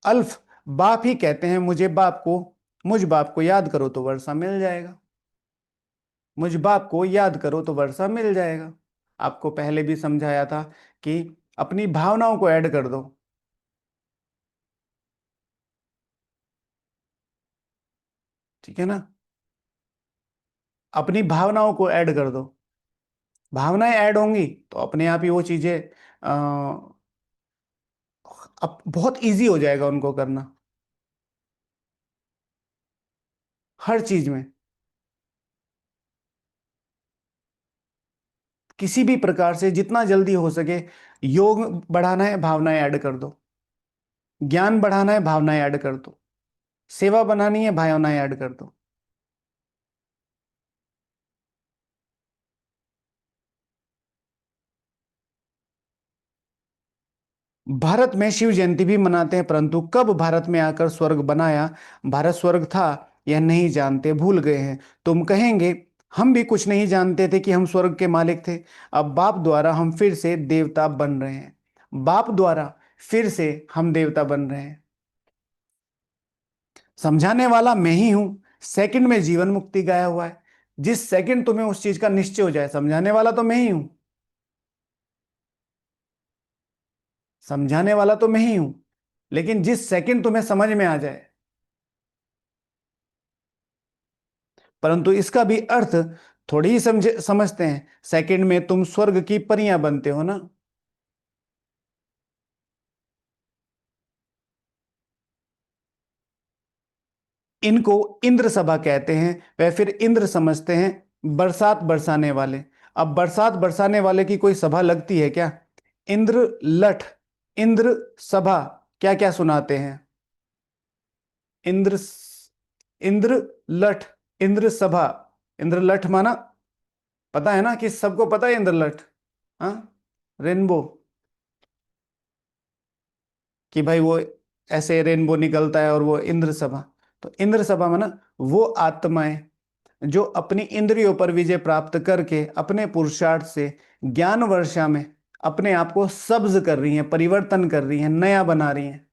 अल्फ बाप ही कहते हैं मुझ बाप को याद करो तो वर्षा मिल जाएगा। मुझ बाप को याद करो तो वर्षा मिल जाएगा। आपको पहले भी समझाया था कि अपनी भावनाओं को ऐड कर दो। ठीक है ना? अपनी भावनाओं को ऐड कर दो। भावनाएं ऐड होंगी तो अपने आप ही वो चीजें अब बहुत इजी हो जाएगा उनको करना, हर चीज में। किसी भी प्रकार से जितना जल्दी हो सके, योग बढ़ाना है भावनाएं ऐड कर दो, ज्ञान बढ़ाना है भावनाएं ऐड कर दो, सेवा बनानी है भावनाएं ऐड कर दो। भारत में शिव जयंती भी मनाते हैं, परंतु कब भारत में आकर स्वर्ग बनाया, भारत स्वर्ग था, यह नहीं जानते, भूल गए हैं। तुम कहेंगे हम भी कुछ नहीं जानते थे कि हम स्वर्ग के मालिक थे। अब बाप द्वारा हम फिर से देवता बन रहे हैं। बाप द्वारा फिर से हम देवता बन रहे हैं। समझाने वाला मैं ही हूं। सेकंड में जीवन मुक्ति गाया हुआ है। जिस सेकंड तुम्हें उस चीज का निश्चय हो जाए, समझाने वाला तो मैं ही हूं। समझाने वाला तो मैं ही हूं, लेकिन जिस सेकंड तुम्हें समझ में आ जाए, परंतु इसका भी अर्थ थोड़ी ही समझते हैं। सेकंड में तुम स्वर्ग की परियां बनते हो ना। इनको इंद्र सभा कहते हैं। वह फिर इंद्र समझते हैं बरसात बरसाने वाले। अब बरसात बरसाने वाले की कोई सभा लगती है क्या? इंद्र लठ, इंद्र सभा, क्या क्या सुनाते हैं? इंद्र, इंद्र लठ, इंद्र सभा। इंद्र लठ माना पता है ना, कि सबको पता है इंद्र लठ। हाँ, रेनबो, कि भाई वो ऐसे रेनबो निकलता है और वो इंद्र सभा। तो इंद्र सभा में ना, वो आत्माएं जो अपनी इंद्रियों पर विजय प्राप्त करके अपने पुरुषार्थ से ज्ञान वर्षा में अपने आप को सब्ज कर रही हैं, परिवर्तन कर रही हैं, नया बना रही हैं।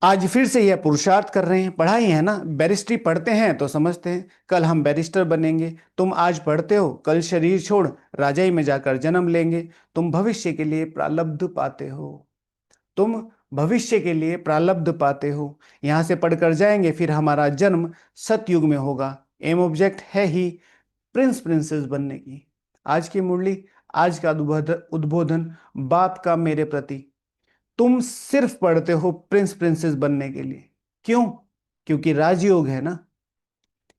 आज फिर से यह पुरुषार्थ कर रहे हैं। पढ़ाई है ना, बैरिस्ट्री पढ़ते हैं तो समझते हैं कल हम बैरिस्टर बनेंगे। तुम आज पढ़ते हो, कल शरीर छोड़ राजाई में जाकर जन्म लेंगे। तुम भविष्य के लिए प्रारब्ध पाते हो, तुम भविष्य के लिए प्रारब्ध पाते हो। यहां से पढ़कर जाएंगे, फिर हमारा जन्म सतयुग में होगा। एम ऑब्जेक्ट है ही प्रिंस प्रिंसेस बनने की। आज की मुरली, आज का उद्बोधन बाप का मेरे प्रति। तुम सिर्फ पढ़ते हो प्रिंस प्रिंसेस बनने के लिए। क्यों? क्योंकि राजयोग है ना,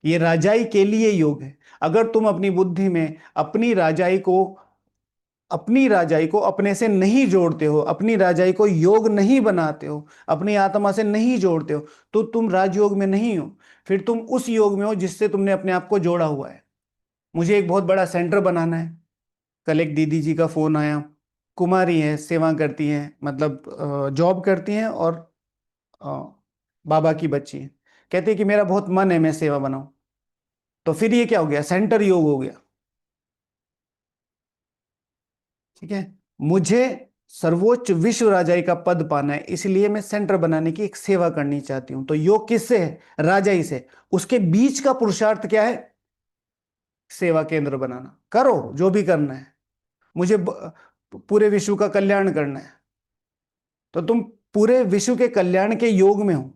ये राजाई के लिए योग है। अगर तुम अपनी बुद्धि में अपनी राजाई को अपने से नहीं जोड़ते हो, अपनी राजाई को योग नहीं बनाते हो, अपनी आत्मा से नहीं जोड़ते हो, तो तुम राजयोग में नहीं हो। फिर तुम उस योग में हो जिससे तुमने अपने आप को जोड़ा हुआ है। मुझे एक बहुत बड़ा सेंटर बनाना है। कल एक दीदी जी का फोन आया, कुमारी है, सेवा करती हैं, मतलब जॉब करती हैं, और अ, बाबा की बच्ची है। कहती है कि मेरा बहुत मन है मैं सेवा बनाऊं। तो फिर ये क्या हो गया? सेंटर योग हो गया। ठीक है, मुझे सर्वोच्च विश्व राजाई का पद पाना है, इसलिए मैं सेंटर बनाने की एक सेवा करनी चाहती हूं। तो योग किससे है? राजाई से। उसके बीच का पुरुषार्थ क्या है? सेवा केंद्र बनाना। करो जो भी करना है, मुझे पूरे विश्व का कल्याण करना है। तो तुम पूरे विश्व के कल्याण के योग में हो।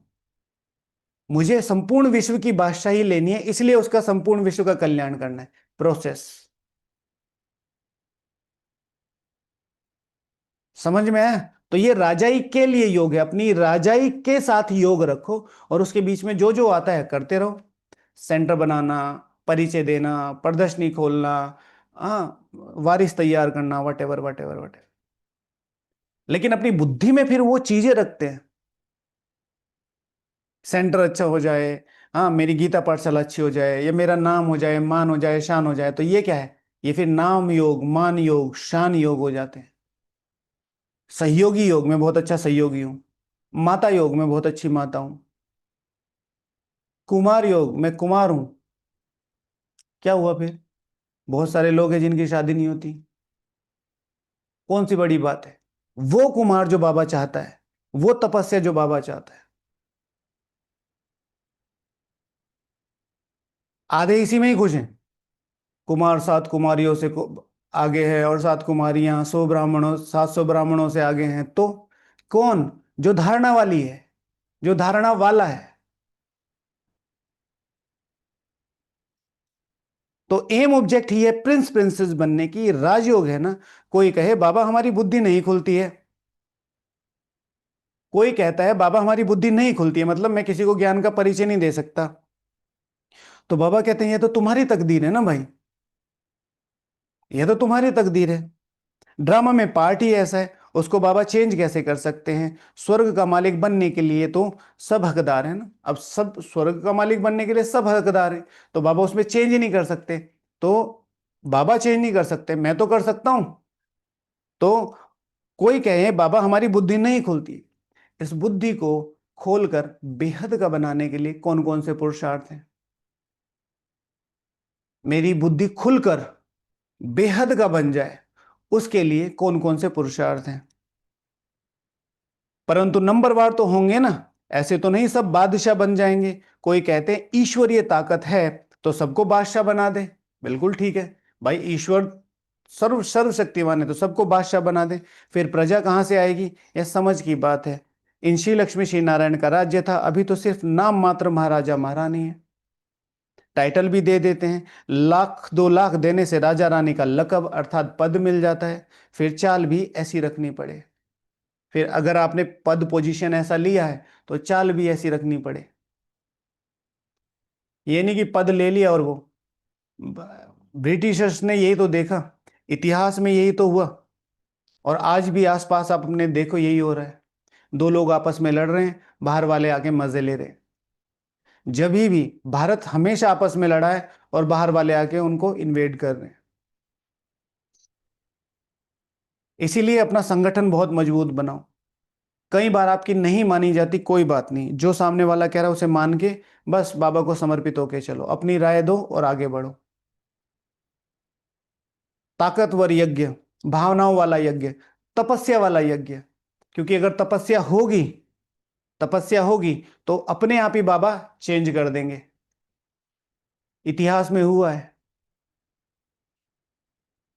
मुझे संपूर्ण विश्व की बादशाही लेनी है, इसलिए उसका संपूर्ण विश्व का कल्याण करना है। प्रोसेस समझ में आया? तो ये राजाई के लिए योग है, अपनी राजाई के साथ योग रखो, और उसके बीच में जो जो आता है करते रहो। सेंटर बनाना, परिचय देना, प्रदर्शनी खोलना, हाँ, वारिस तैयार करना, what ever what ever what ever. लेकिन अपनी बुद्धि में फिर वो चीजें रखते हैं। सेंटर अच्छा हो जाए, हाँ, मेरी गीता पाठशाला अच्छी हो जाए, या मेरा नाम हो जाए, मान हो जाए, शान हो जाए, तो ये क्या है? ये फिर नाम योग, मान योग, शान योग हो जाते हैं। सहयोगी योग में बहुत अच्छा सहयोगी हूं, माता योग में बहुत अच्छी माता हूं, कुमार योग में कुमार हूं। क्या हुआ फिर? बहुत सारे लोग हैं जिनकी शादी नहीं होती। कौन सी बड़ी बात है? वो कुमार जो बाबा चाहता है, वो तपस्या जो बाबा चाहता है। आधे इसी में ही खुश हैं। कुमार 7 कुमारियों से आगे है, और 7 कुमारियां 100 ब्राह्मणों, 700 ब्राह्मणों से आगे हैं। तो कौन? जो धारणा वाली है, जो धारणा वाला है। तो एम ऑब्जेक्ट ही है प्रिंस प्रिंसेस बनने की, राजयोग है ना। कोई कहे बाबा हमारी बुद्धि नहीं खुलती है, कोई कहता है बाबा हमारी बुद्धि नहीं खुलती है, मतलब मैं किसी को ज्ञान का परिचय नहीं दे सकता। तो बाबा कहते हैं ये तो तुम्हारी तकदीर है ना भाई, ये तो तुम्हारी तकदीर है। ड्रामा में पार्ट ही ऐसा है, उसको बाबा चेंज कैसे कर सकते हैं? स्वर्ग का मालिक बनने के लिए तो सब हकदार है ना। अब सब स्वर्ग का मालिक बनने के लिए सब हकदार है, तो बाबा उसमें चेंज ही नहीं कर सकते। तो बाबा चेंज नहीं कर सकते, मैं तो कर सकता हूं। तो कोई कहे बाबा हमारी बुद्धि नहीं खुलती, इस बुद्धि को खोलकर बेहद का बनाने के लिए कौन कौन से पुरुषार्थ हैं? मेरी बुद्धि खुलकर बेहद का बन जाए, उसके लिए कौन कौन से पुरुषार्थ हैं? परंतु नंबरवार तो होंगे ना, ऐसे तो नहीं सब बादशाह बन जाएंगे। कोई कहते हैं ईश्वरीय ताकत है तो सबको बादशाह बना दे। बिल्कुल ठीक है भाई, ईश्वर सर्वशक्तिमान है तो सबको बादशाह बना दे। फिर प्रजा कहां से आएगी? यह समझ की बात है। इन श्री लक्ष्मी श्री नारायण का राज्य था, अभी तो सिर्फ नाम मात्र महाराजा महारानी है। टाइटल भी दे देते हैं, 1,00,000 2,00,000 देने से राजा रानी का लकब अर्थात पद मिल जाता है। फिर चाल भी ऐसी रखनी पड़े। फिर अगर आपने पद पोजीशन ऐसा लिया है तो चाल भी ऐसी रखनी पड़े। ये नहीं कि पद ले लिया और वो ब्रिटिशर्स ने यही तो देखा, इतिहास में यही तो हुआ, और आज भी आसपास आप अपने देखो यही हो रहा है। दो लोग आपस में लड़ रहे हैं, बाहर वाले आके मजे ले रहे हैं। जब भी भारत हमेशा आपस में लड़ा है और बाहर वाले आके उनको इन्वेड कर रहे हैं। इसीलिए अपना संगठन बहुत मजबूत बनाओ। कई बार आपकी नहीं मानी जाती, कोई बात नहीं, जो सामने वाला कह रहा है उसे मान के बस बाबा को समर्पित होके चलो, अपनी राय दो और आगे बढ़ो। ताकतवर यज्ञ, भावनाओं वाला यज्ञ, तपस्या वाला यज्ञ। क्योंकि अगर तपस्या होगी तो अपने आप ही बाबा चेंज कर देंगे। इतिहास में हुआ है।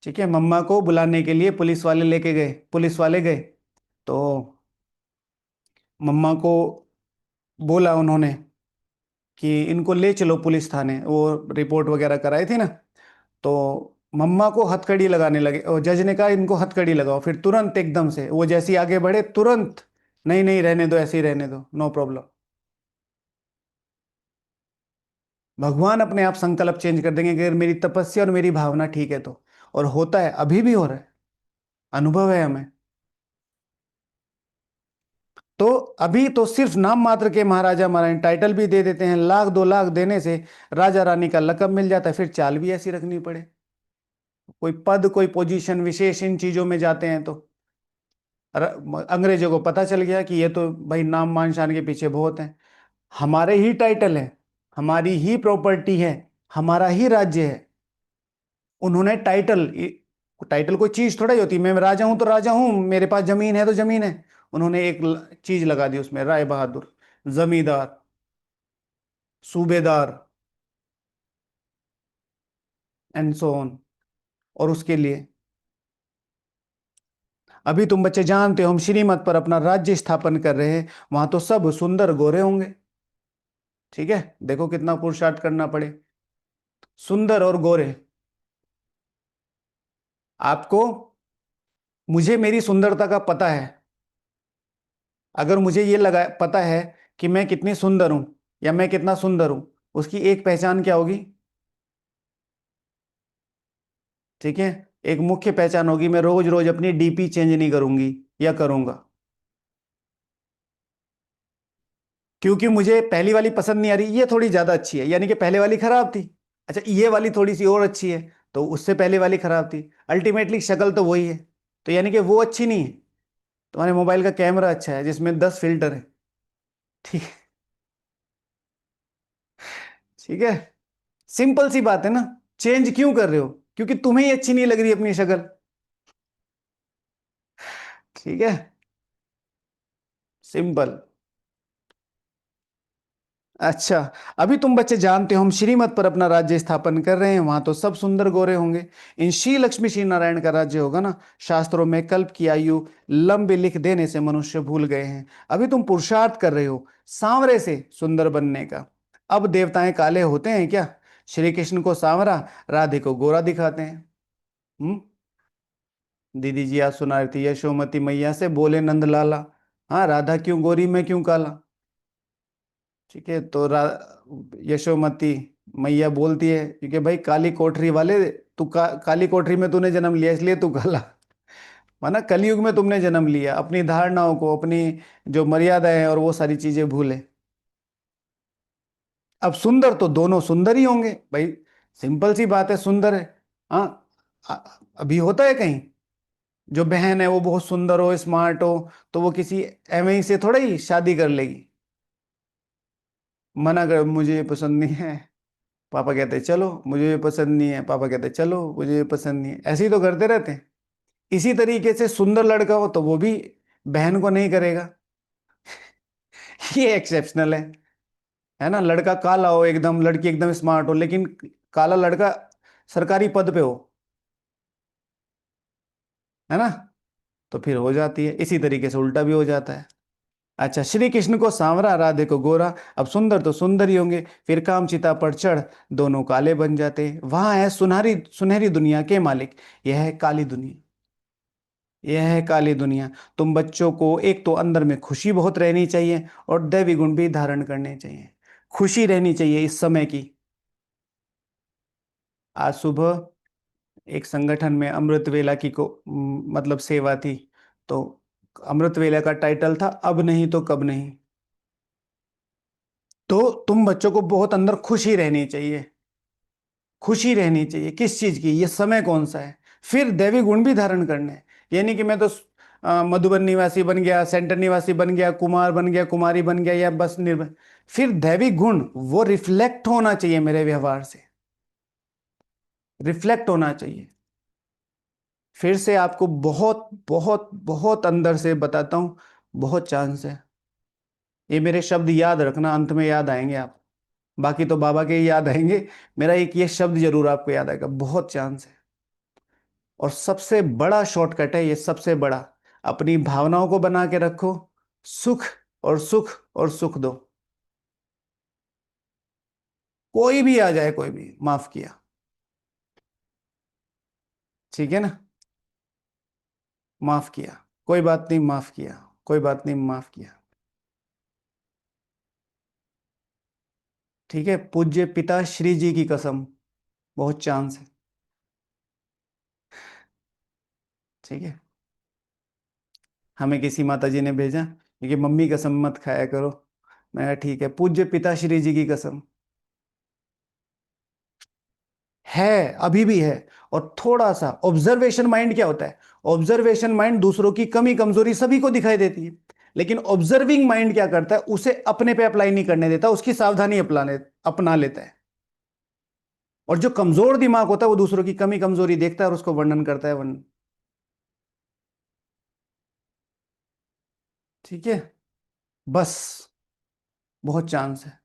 ठीक है, मम्मा को बुलाने के लिए पुलिस वाले लेके गए, पुलिस वाले गए तो मम्मा को बोला उन्होंने कि इनको ले चलो पुलिस थाने, वो रिपोर्ट वगैरह कराई थी ना। तो मम्मा को हथकड़ी लगाने लगे, और जज ने कहा इनको हथकड़ी लगाओ, फिर तुरंत एकदम से वो जैसे ही आगे बढ़े तुरंत, नहीं नहीं रहने दो, ऐसे ही रहने दो, नो प्रॉब्लम। भगवान अपने आप संकल्प चेंज कर देंगे अगर मेरी तपस्या और मेरी भावना ठीक है तो। और होता है, अभी भी हो रहा है, अनुभव है हमें। तो अभी तो सिर्फ नाम मात्र के महाराजा महारानी, टाइटल भी दे देते हैं, लाख 2 लाख देने से राजा रानी का लकब मिल जाता है, फिर चाल भी ऐसी रखनी पड़े, कोई पद कोई पोजीशन विशेष इन चीजों में जाते हैं तो अंग्रेजों को पता चल गया कि ये तो भाई नाम मान शान के पीछे बहुत है। हमारे ही टाइटल है, हमारी ही प्रॉपर्टी है, हमारा ही राज्य है। उन्होंने टाइटल कोई चीज थोड़ा ही होती, मैं राजा हूं तो राजा हूं, मेरे पास जमीन है तो जमीन है। उन्होंने एक चीज लगा दी उसमें, राय बहादुर, जमींदार, सूबेदार, एंड सो ऑन। और उसके लिए अभी तुम बच्चे जानते हो, हम श्रीमत पर अपना राज्य स्थापन कर रहे हैं, वहां तो सब सुंदर गोरे होंगे। ठीक है, देखो कितना पुरुषार्थ करना पड़े, सुंदर और गोरे। आपको, मुझे मेरी सुंदरता का पता है। अगर मुझे ये लगा पता है कि मैं कितनी सुंदर हूं या मैं कितना सुंदर हूं, उसकी एक पहचान क्या होगी? ठीक है, एक मुख्य पहचान होगी, मैं रोज रोज अपनी डीपी चेंज नहीं करूंगी या करूंगा। क्योंकि मुझे पहली वाली पसंद नहीं आ रही, ये थोड़ी ज्यादा अच्छी है, यानी कि पहले वाली खराब थी, अच्छा ये वाली थोड़ी सी और अच्छी है, तो उससे पहले वाली खराब थी, अल्टीमेटली शक्ल तो वही है। तो यानी कि वो अच्छी नहीं है, तुम्हारे मोबाइल का कैमरा अच्छा है जिसमें 10 फिल्टर है। ठीक, ठीक है, सिंपल सी बात है ना। चेंज क्यों कर रहे हो? क्योंकि तुम्हें ही अच्छी नहीं लग रही अपनी शक्ल। ठीक है, सिंपल। अच्छा, अभी तुम बच्चे जानते हो हम श्रीमत पर अपना राज्य स्थापन कर रहे हैं, वहां तो सब सुंदर गोरे होंगे। इन श्री लक्ष्मी श्री नारायण का राज्य होगा ना। शास्त्रों में कल्प की आयु लंबी लिख देने से मनुष्य भूल गए हैं। अभी तुम पुरुषार्थ कर रहे हो सांवरे से सुंदर बनने का। अब देवताएं काले होते हैं क्या? श्री कृष्ण को सांवरा, राधे को गोरा दिखाते हैं। हम्म। दीदी जी आज सुना रही थी, यशोमती मैया से बोले नंद लाला, हाँ राधा क्यों गोरी मैं क्यों काला। ठीक है, तो यशोमती मैया बोलती है, क्योंकि भाई काली कोठरी वाले, काली कोठरी में तूने जन्म लिया इसलिए तू काला। माना कलयुग में तुमने जन्म लिया, अपनी धारणाओं को, अपनी जो मर्यादाएं हैं और वो सारी चीजें भूले। अब सुंदर तो दोनों सुंदर ही होंगे भाई, सिंपल सी बात है, सुंदर है। हाँ, अ- अभी होता है कहीं जो बहन है वो बहुत सुंदर हो, स्मार्ट हो, तो वो किसी एवं से थोड़ा ही शादी कर लेगी। मना कर, मुझे ये पसंद नहीं है, पापा कहते चलो, मुझे ये पसंद नहीं है, पापा कहते चलो, मुझे ये पसंद नहीं है, ऐसे ही तो करते रहते हैं। इसी तरीके से सुंदर लड़का हो तो वो भी बहन को नहीं करेगा। ये एक्सेप्शनल है ना। लड़का काला हो एकदम, लड़की एकदम स्मार्ट हो, लेकिन काला लड़का सरकारी पद पे हो, है ना, तो फिर हो जाती है। इसी तरीके से उल्टा भी हो जाता है। अच्छा, श्री कृष्ण को सांवरा, राधे को गोरा। अब सुंदर तो सुंदर ही होंगे, फिर काम चिता पर चढ़ दोनों काले बन जाते। वहां है सुनहरी सुनहरी दुनिया के मालिक, यह है काली दुनिया, यह है काली दुनिया। तुम बच्चों को एक तो अंदर में खुशी बहुत रहनी चाहिए और दैवी गुण भी धारण करने चाहिए। खुशी रहनी चाहिए इस समय की। आज सुबह एक संगठन में अमृत वेला की मतलब सेवा थी। तो अमृत वेला का टाइटल था अब नहीं तो कब नहीं। तो तुम बच्चों को बहुत अंदर खुशी रहनी चाहिए। खुशी रहनी चाहिए किस चीज की, ये समय कौन सा है। फिर दैवी गुण भी धारण करने हैं। ये नहीं कि मैं तो मधुबन निवासी बन गया, सेंटर निवासी बन गया, कुमार बन गया, कुमारी बन गया, या बस निर्भर। फिर दैवी गुण वो रिफ्लेक्ट होना चाहिए मेरे व्यवहार से, रिफ्लेक्ट होना चाहिए। फिर से आपको बहुत बहुत बहुत अंदर से बताता हूं, बहुत चांस है। ये मेरे शब्द याद रखना, अंत में याद आएंगे आप। बाकी तो बाबा के ही याद आएंगे। मेरा एक ये शब्द जरूर आपको याद आएगा, बहुत चांस है। और सबसे बड़ा शॉर्टकट है ये, सबसे बड़ा। अपनी भावनाओं को बना के रखो, सुख और सुख और सुख दो। कोई भी आ जाए, कोई भी, माफ किया। ठीक है ना। माफ किया, कोई बात नहीं, माफ किया, कोई बात नहीं, माफ किया। ठीक है, पूज्य पिता श्री जी की कसम, बहुत चांस है। ठीक है। हमें किसी माता जी ने भेजा, क्योंकि मम्मी कसम मत खाया करो। मैं कहा ठीक है, पूज्य पिता श्री जी की कसम। है, अभी भी है। और थोड़ा सा ऑब्जर्वेशन माइंड क्या होता है, ऑब्जर्वेशन माइंड दूसरों की कमी कमजोरी सभी को दिखाई देती है। लेकिन ऑब्जर्विंग माइंड क्या करता है, उसे अपने पे अप्लाई नहीं करने देता, उसकी सावधानी अपना लेता है। और जो कमजोर दिमाग होता है वो दूसरों की कमी कमजोरी देखता है और उसको वर्णन करता है, वर्णन। ठीक है, बस, बहुत चांस है।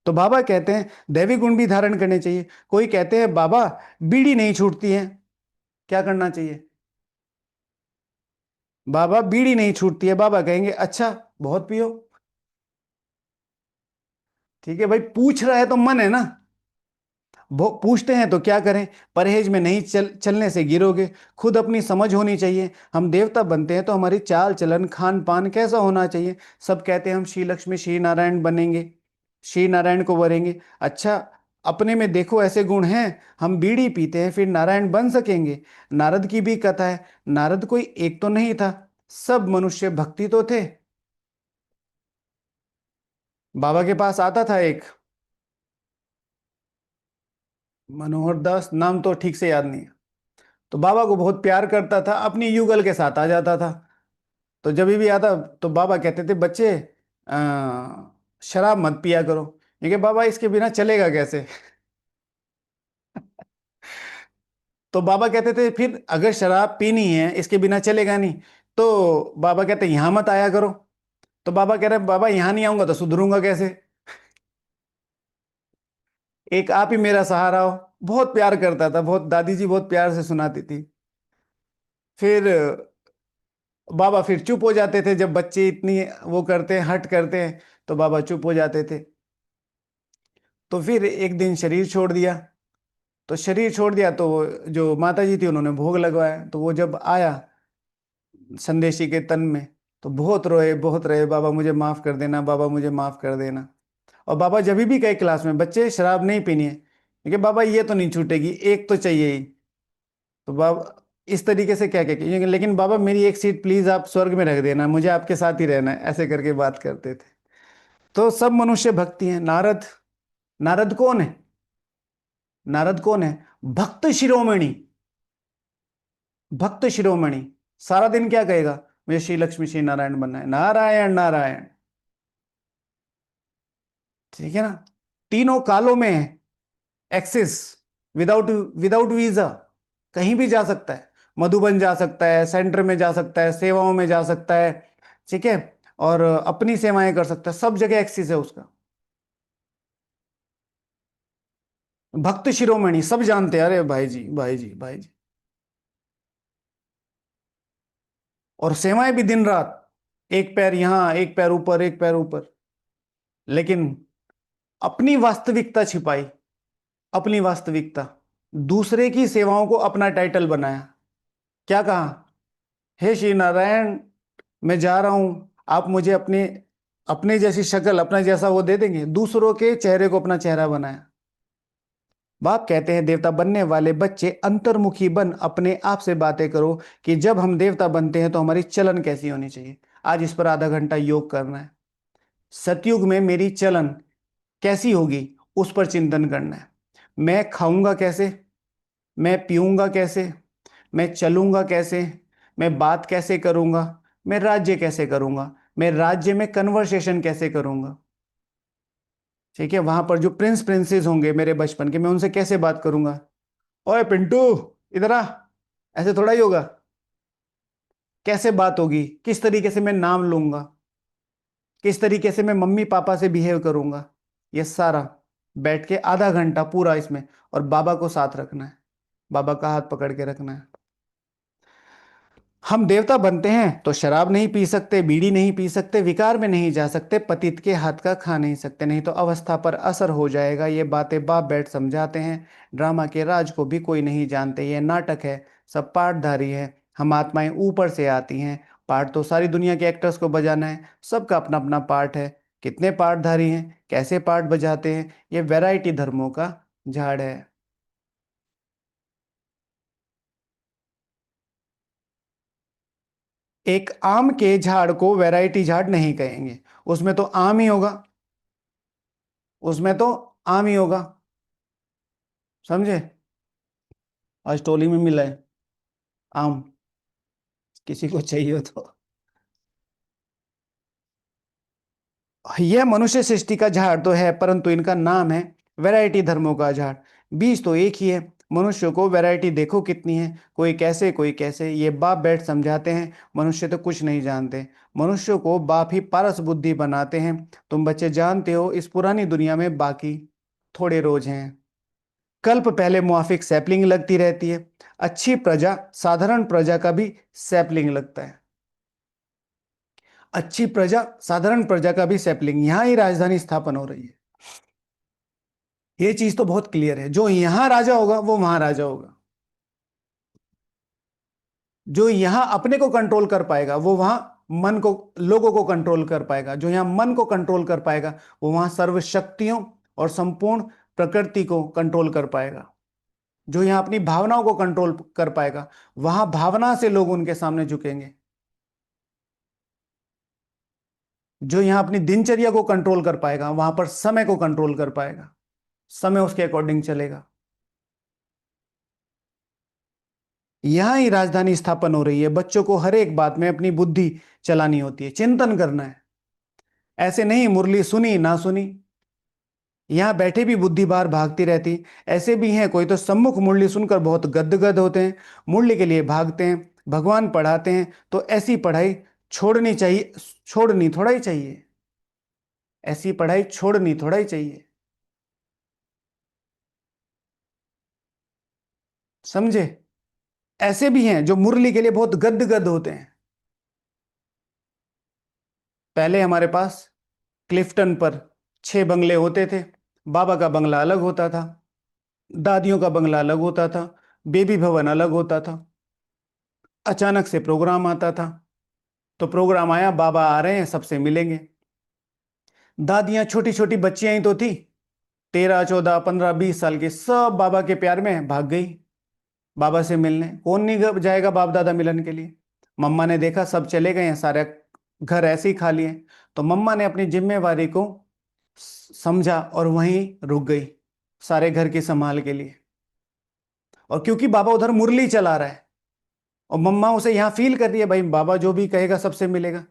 तो बाबा कहते हैं दैवी गुण भी धारण करने चाहिए। कोई कहते हैं बाबा बीड़ी नहीं छूटती है, क्या करना चाहिए। बाबा बीड़ी नहीं छूटती है, बाबा कहेंगे अच्छा बहुत पियो। ठीक है भाई, पूछ रहा है तो मन है ना। वो पूछते हैं तो क्या करें। परहेज में नहीं चलने से गिरोगे। खुद अपनी समझ होनी चाहिए। हम देवता बनते हैं तो हमारी चाल चलन खान पान कैसा होना चाहिए। सब कहते हैं हम श्री लक्ष्मी श्री नारायण बनेंगे, श्री नारायण को वरेंगे। अच्छा, अपने में देखो ऐसे गुण हैं। हम बीड़ी पीते हैं फिर नारायण बन सकेंगे। नारद की भी कथा है। नारद कोई एक तो नहीं था, सब मनुष्य भक्ति तो थे। बाबा के पास आता था एक, मनोहर दास नाम तो ठीक से याद नहीं है। तो बाबा को बहुत प्यार करता था, अपनी युगल के साथ आ जाता था। तो जब भी आता तो बाबा कहते थे बच्चे शराब मत पिया करो, क्योंकि बाबा इसके बिना चलेगा कैसे। तो बाबा कहते थे फिर अगर शराब पीनी है इसके बिना चलेगा नहीं, तो बाबा कहते यहां मत आया करो। तो बाबा कह रहे बाबा यहां नहीं आऊंगा तो सुधरूंगा कैसे। एक आप ही मेरा सहारा हो। बहुत प्यार करता था, बहुत, दादी जी बहुत प्यार से सुनाती थी। फिर बाबा फिर चुप हो जाते थे, जब बच्चे इतनी वो करते हैं, हट करते हैं, तो बाबा चुप हो जाते थे। तो फिर एक दिन शरीर छोड़ दिया। तो शरीर छोड़ दिया तो वो जो माता जी थी उन्होंने भोग लगवाया, तो वो जब आया संदेशी के तन में, तो बहुत रोए, बहुत रहे, बाबा मुझे माफ कर देना, बाबा मुझे माफ कर देना। और बाबा जब भी कहे क्लास में बच्चे शराब नहीं पीनी है, क्योंकि बाबा ये तो नहीं छूटेगी, एक तो चाहिए ही। तो बाबा इस तरीके से क्या क्या, लेकिन बाबा मेरी एक सीट प्लीज आप स्वर्ग में रख देना, मुझे आपके साथ ही रहना है, ऐसे करके बात करते थे। तो सब मनुष्य भक्ति हैं। नारद, नारद कौन है, नारद कौन है, भक्त शिरोमणि। भक्त शिरोमणि सारा दिन क्या कहेगा, मुझे श्री लक्ष्मी श्री नारायण बनना है, नारायण नारायण। ठीक है ना। तीनों कालों में एक्सेस, विदाउट विदाउट वीजा, कहीं भी जा सकता है। मधुबन जा सकता है, सेंटर में जा सकता है, सेवाओं में जा सकता है। ठीक है। और अपनी सेवाएं कर सकता है, सब जगह एक्सेस है उसका। भक्त शिरोमणि सब जानते हैं, अरे भाई जी, भाई जी, भाई जी। और सेवाएं भी दिन रात, एक पैर यहां, एक पैर ऊपर, एक पैर ऊपर। लेकिन अपनी वास्तविकता छिपाई, अपनी वास्तविकता, दूसरे की सेवाओं को अपना टाइटल बनाया। क्या कहा, हे श्री नारायण, मैं जा रहा हूं, आप मुझे अपने अपने जैसी शक्ल, अपना जैसा वो दे देंगे, दूसरों के चेहरे को अपना चेहरा बनाया। बाप कहते हैं देवता बनने वाले बच्चे अंतर्मुखी बन अपने आप से बातें करो कि जब हम देवता बनते हैं तो हमारी चलन कैसी होनी चाहिए। आज इस पर आधा घंटा योग करना है। सतयुग में मेरी चलन कैसी होगी उस पर चिंतन करना है। मैं खाऊंगा कैसे, मैं पीऊंगा कैसे, मैं चलूंगा कैसे, मैं बात कैसे करूंगा, मैं राज्य कैसे करूंगा, मैं राज्य में कन्वर्सेशन कैसे करूंगा। ठीक है, वहां पर जो प्रिंस प्रिंसेस होंगे मेरे बचपन के, मैं उनसे कैसे बात करूंगा। ओए पिंटू, इधर आ। ऐसे थोड़ा ही होगा। कैसे बात होगी, किस तरीके से मैं नाम लूंगा, किस तरीके से मैं मम्मी पापा से बिहेव करूंगा, ये सारा बैठ के आधा घंटा पूरा इसमें। और बाबा को साथ रखना है, बाबा का हाथ पकड़ के रखना है। हम देवता बनते हैं तो शराब नहीं पी सकते, बीड़ी नहीं पी सकते, विकार में नहीं जा सकते, पतित के हाथ का खा नहीं सकते, नहीं तो अवस्था पर असर हो जाएगा। ये बातें बाप बैठ समझाते हैं। ड्रामा के राज को भी कोई नहीं जानते, ये नाटक है, सब पार्टधारी है। हम आत्माएं ऊपर से आती हैं, पार्ट तो सारी दुनिया के एक्टर्स को बजाना है, सबका अपना अपना पार्ट है। कितने पार्टधारी हैं, कैसे पार्ट बजाते हैं, ये वैरायटी धर्मों का झाड़ है। एक आम के झाड़ को वैरायटी झाड़ नहीं कहेंगे, उसमें तो आम ही होगा, उसमें तो आम ही होगा। समझे। आज टोली में मिला है आम, किसी को चाहिए हो तो। यह मनुष्य सृष्टि का झाड़ तो है, परंतु इनका नाम है वैरायटी धर्मों का झाड़। बीज तो एक ही है, मनुष्य को वैरायटी देखो कितनी है, कोई कैसे कोई कैसे। ये बाप बैठ समझाते हैं, मनुष्य तो कुछ नहीं जानते। मनुष्य को बाप ही पारस बुद्धि बनाते हैं। तुम बच्चे जानते हो इस पुरानी दुनिया में बाकी थोड़े रोज हैं। कल्प पहले मुआफिक सैपलिंग लगती रहती है, अच्छी प्रजा साधारण प्रजा का भी सैपलिंग लगता है। अच्छी प्रजा साधारण प्रजा का भी सैपलिंग, यहां ही राजधानी स्थापन हो रही है। ये चीज तो बहुत क्लियर है, जो यहां राजा होगा वो वहां राजा होगा। जो यहां अपने को कंट्रोल कर पाएगा वो वहां मन को, लोगों को कंट्रोल कर पाएगा। जो यहां मन को कंट्रोल कर पाएगा वो वहां सर्व शक्तियों और संपूर्ण प्रकृति को कंट्रोल कर पाएगा। जो यहां अपनी भावनाओं को कंट्रोल कर पाएगा वहां भावना से लोग उनके सामने झुकेंगे। जो यहां अपनी दिनचर्या को कंट्रोल कर पाएगा वहां पर समय को कंट्रोल कर पाएगा, समय उसके अकॉर्डिंग चलेगा। यहां ही राजधानी स्थापन हो रही है। बच्चों को हर एक बात में अपनी बुद्धि चलानी होती है, चिंतन करना है। ऐसे नहीं मुरली सुनी ना सुनी, यहां बैठे भी बुद्धि बाहर भागती रहती। ऐसे भी हैं कोई तो सम्मुख मुरली सुनकर बहुत गदगद होते हैं, मुरली के लिए भागते हैं। भगवान पढ़ाते हैं तो ऐसी पढ़ाई छोड़नी चाहिए, छोड़नी थोड़ा ही चाहिए। ऐसी पढ़ाई छोड़नी थोड़ा ही चाहिए। समझे। ऐसे भी हैं जो मुरली के लिए बहुत गदगद होते हैं। पहले हमारे पास क्लिफ्टन पर 6 बंगले होते थे। बाबा का बंगला अलग होता था, दादियों का बंगला अलग होता था, बेबी भवन अलग होता था। अचानक से प्रोग्राम आता था, तो प्रोग्राम आया, बाबा आ रहे हैं, सबसे मिलेंगे। दादियां छोटी छोटी बच्चियां ही तो थी, 13 14 15 20 साल की, सब बाबा के प्यार में भाग गई बाबा से मिलने। कौन नहीं जाएगा बाप दादा मिलन के लिए। मम्मा ने देखा सब चले गए हैं, सारे घर ऐसे ही खाली हैं, तो मम्मा ने अपनी जिम्मेवारी को समझा और वहीं रुक गई सारे घर की संभाल के लिए। और क्योंकि बाबा उधर मुरली चला रहा है और मम्मा उसे यहां फील कर रही है, भाई बाबा जो भी कहेगा सबसे मिलेगा,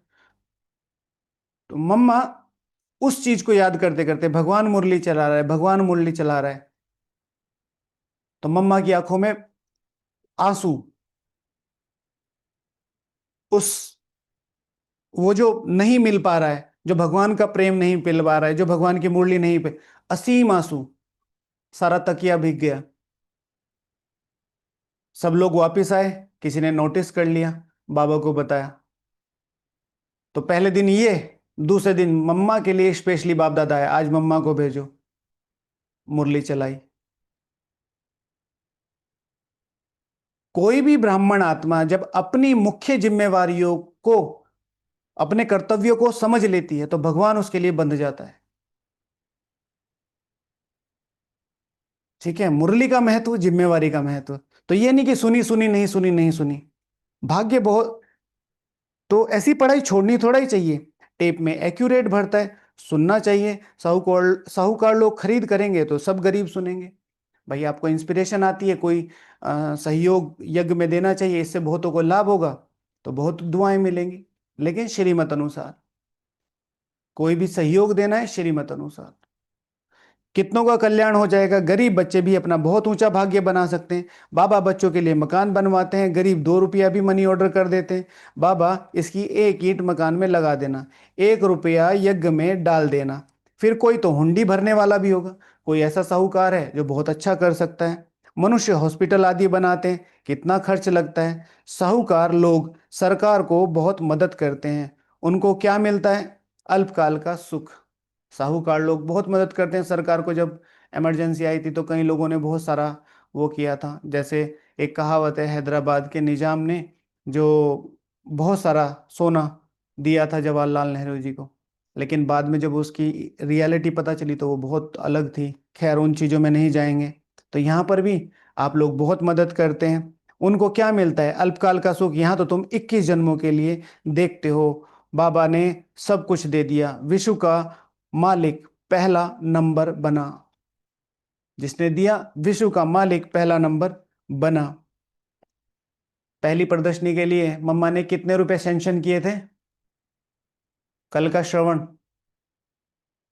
तो मम्मा उस चीज को याद करते करते, भगवान मुरली चला रहा है, भगवान मुरली चला रहा है, तो मम्मा की आंखों में आंसू। उस, वो जो नहीं मिल पा रहा है, जो भगवान का प्रेम नहीं मिल पा रहा है, जो भगवान की मुरली नहीं पे, असीम आंसू, सारा तकिया भीग गया। सब लोग वापस आए, किसी ने नोटिस कर लिया, बाबा को बताया। तो पहले दिन ये, दूसरे दिन मम्मा के लिए स्पेशली बाप दादा है, आज मम्मा को भेजो, मुरली चलाई। कोई भी ब्राह्मण आत्मा जब अपनी मुख्य जिम्मेवारियों को, अपने कर्तव्यों को समझ लेती है तो भगवान उसके लिए बंध जाता है। ठीक है, मुरली का महत्व, जिम्मेवारी का महत्व। तो ये नहीं कि सुनी सुनी नहीं सुनी नहीं सुनी। भाग्य बहुत, तो ऐसी पढ़ाई छोड़नी थोड़ा ही चाहिए। टेप में एक्यूरेट भरता है, सुनना चाहिए। साहूकार साहूकार लोग खरीद करेंगे तो सब गरीब सुनेंगे। भाई आपको इंस्पिरेशन आती है, कोई सहयोग यज्ञ में देना चाहिए, इससे बहुतों को लाभ होगा, तो बहुत दुआएं मिलेंगी। लेकिन श्रीमत अनुसार, कोई भी सहयोग देना है श्रीमत अनुसार। कितनों का कल्याण हो जाएगा। गरीब बच्चे भी अपना बहुत ऊंचा भाग्य बना सकते हैं। बाबा बच्चों के लिए मकान बनवाते हैं, गरीब 2 रुपया भी मनी ऑर्डर कर देते हैं। बाबा इसकी एक ईंट मकान में लगा देना, 1 रुपया यज्ञ में डाल देना। फिर कोई तो हुंडी भरने वाला भी होगा, कोई ऐसा साहूकार है जो बहुत अच्छा कर सकता है। मनुष्य हॉस्पिटल आदि बनाते हैं, कितना खर्च लगता है। साहूकार लोग सरकार को बहुत मदद करते हैं, उनको क्या मिलता है? अल्पकाल का सुख। साहूकार लोग बहुत मदद करते हैं सरकार को। जब इमरजेंसी आई थी तो कई लोगों ने बहुत सारा वो किया था। जैसे एक कहावत है, हैदराबाद के निजाम ने जो बहुत सारा सोना दिया था जवाहरलाल नेहरू जी को, लेकिन बाद में जब उसकी रियलिटी पता चली तो वो बहुत अलग थी। खैर उन चीज़ों में नहीं जाएंगे। तो यहाँ पर भी आप लोग बहुत मदद करते हैं। उनको क्या मिलता है? अल्पकाल का सुख। यहाँ तो तुम 21 जन्मों के लिए देखते हो, बाबा ने सब कुछ दे दिया। विश्व का मालिक पहला नंबर बना, जिसने दिया विश्व का मालिक पहला नंबर बना। पहली प्रदर्शनी के लिए मम्मा ने कितने रुपए सेंक्शन किए थे? कल का श्रवण।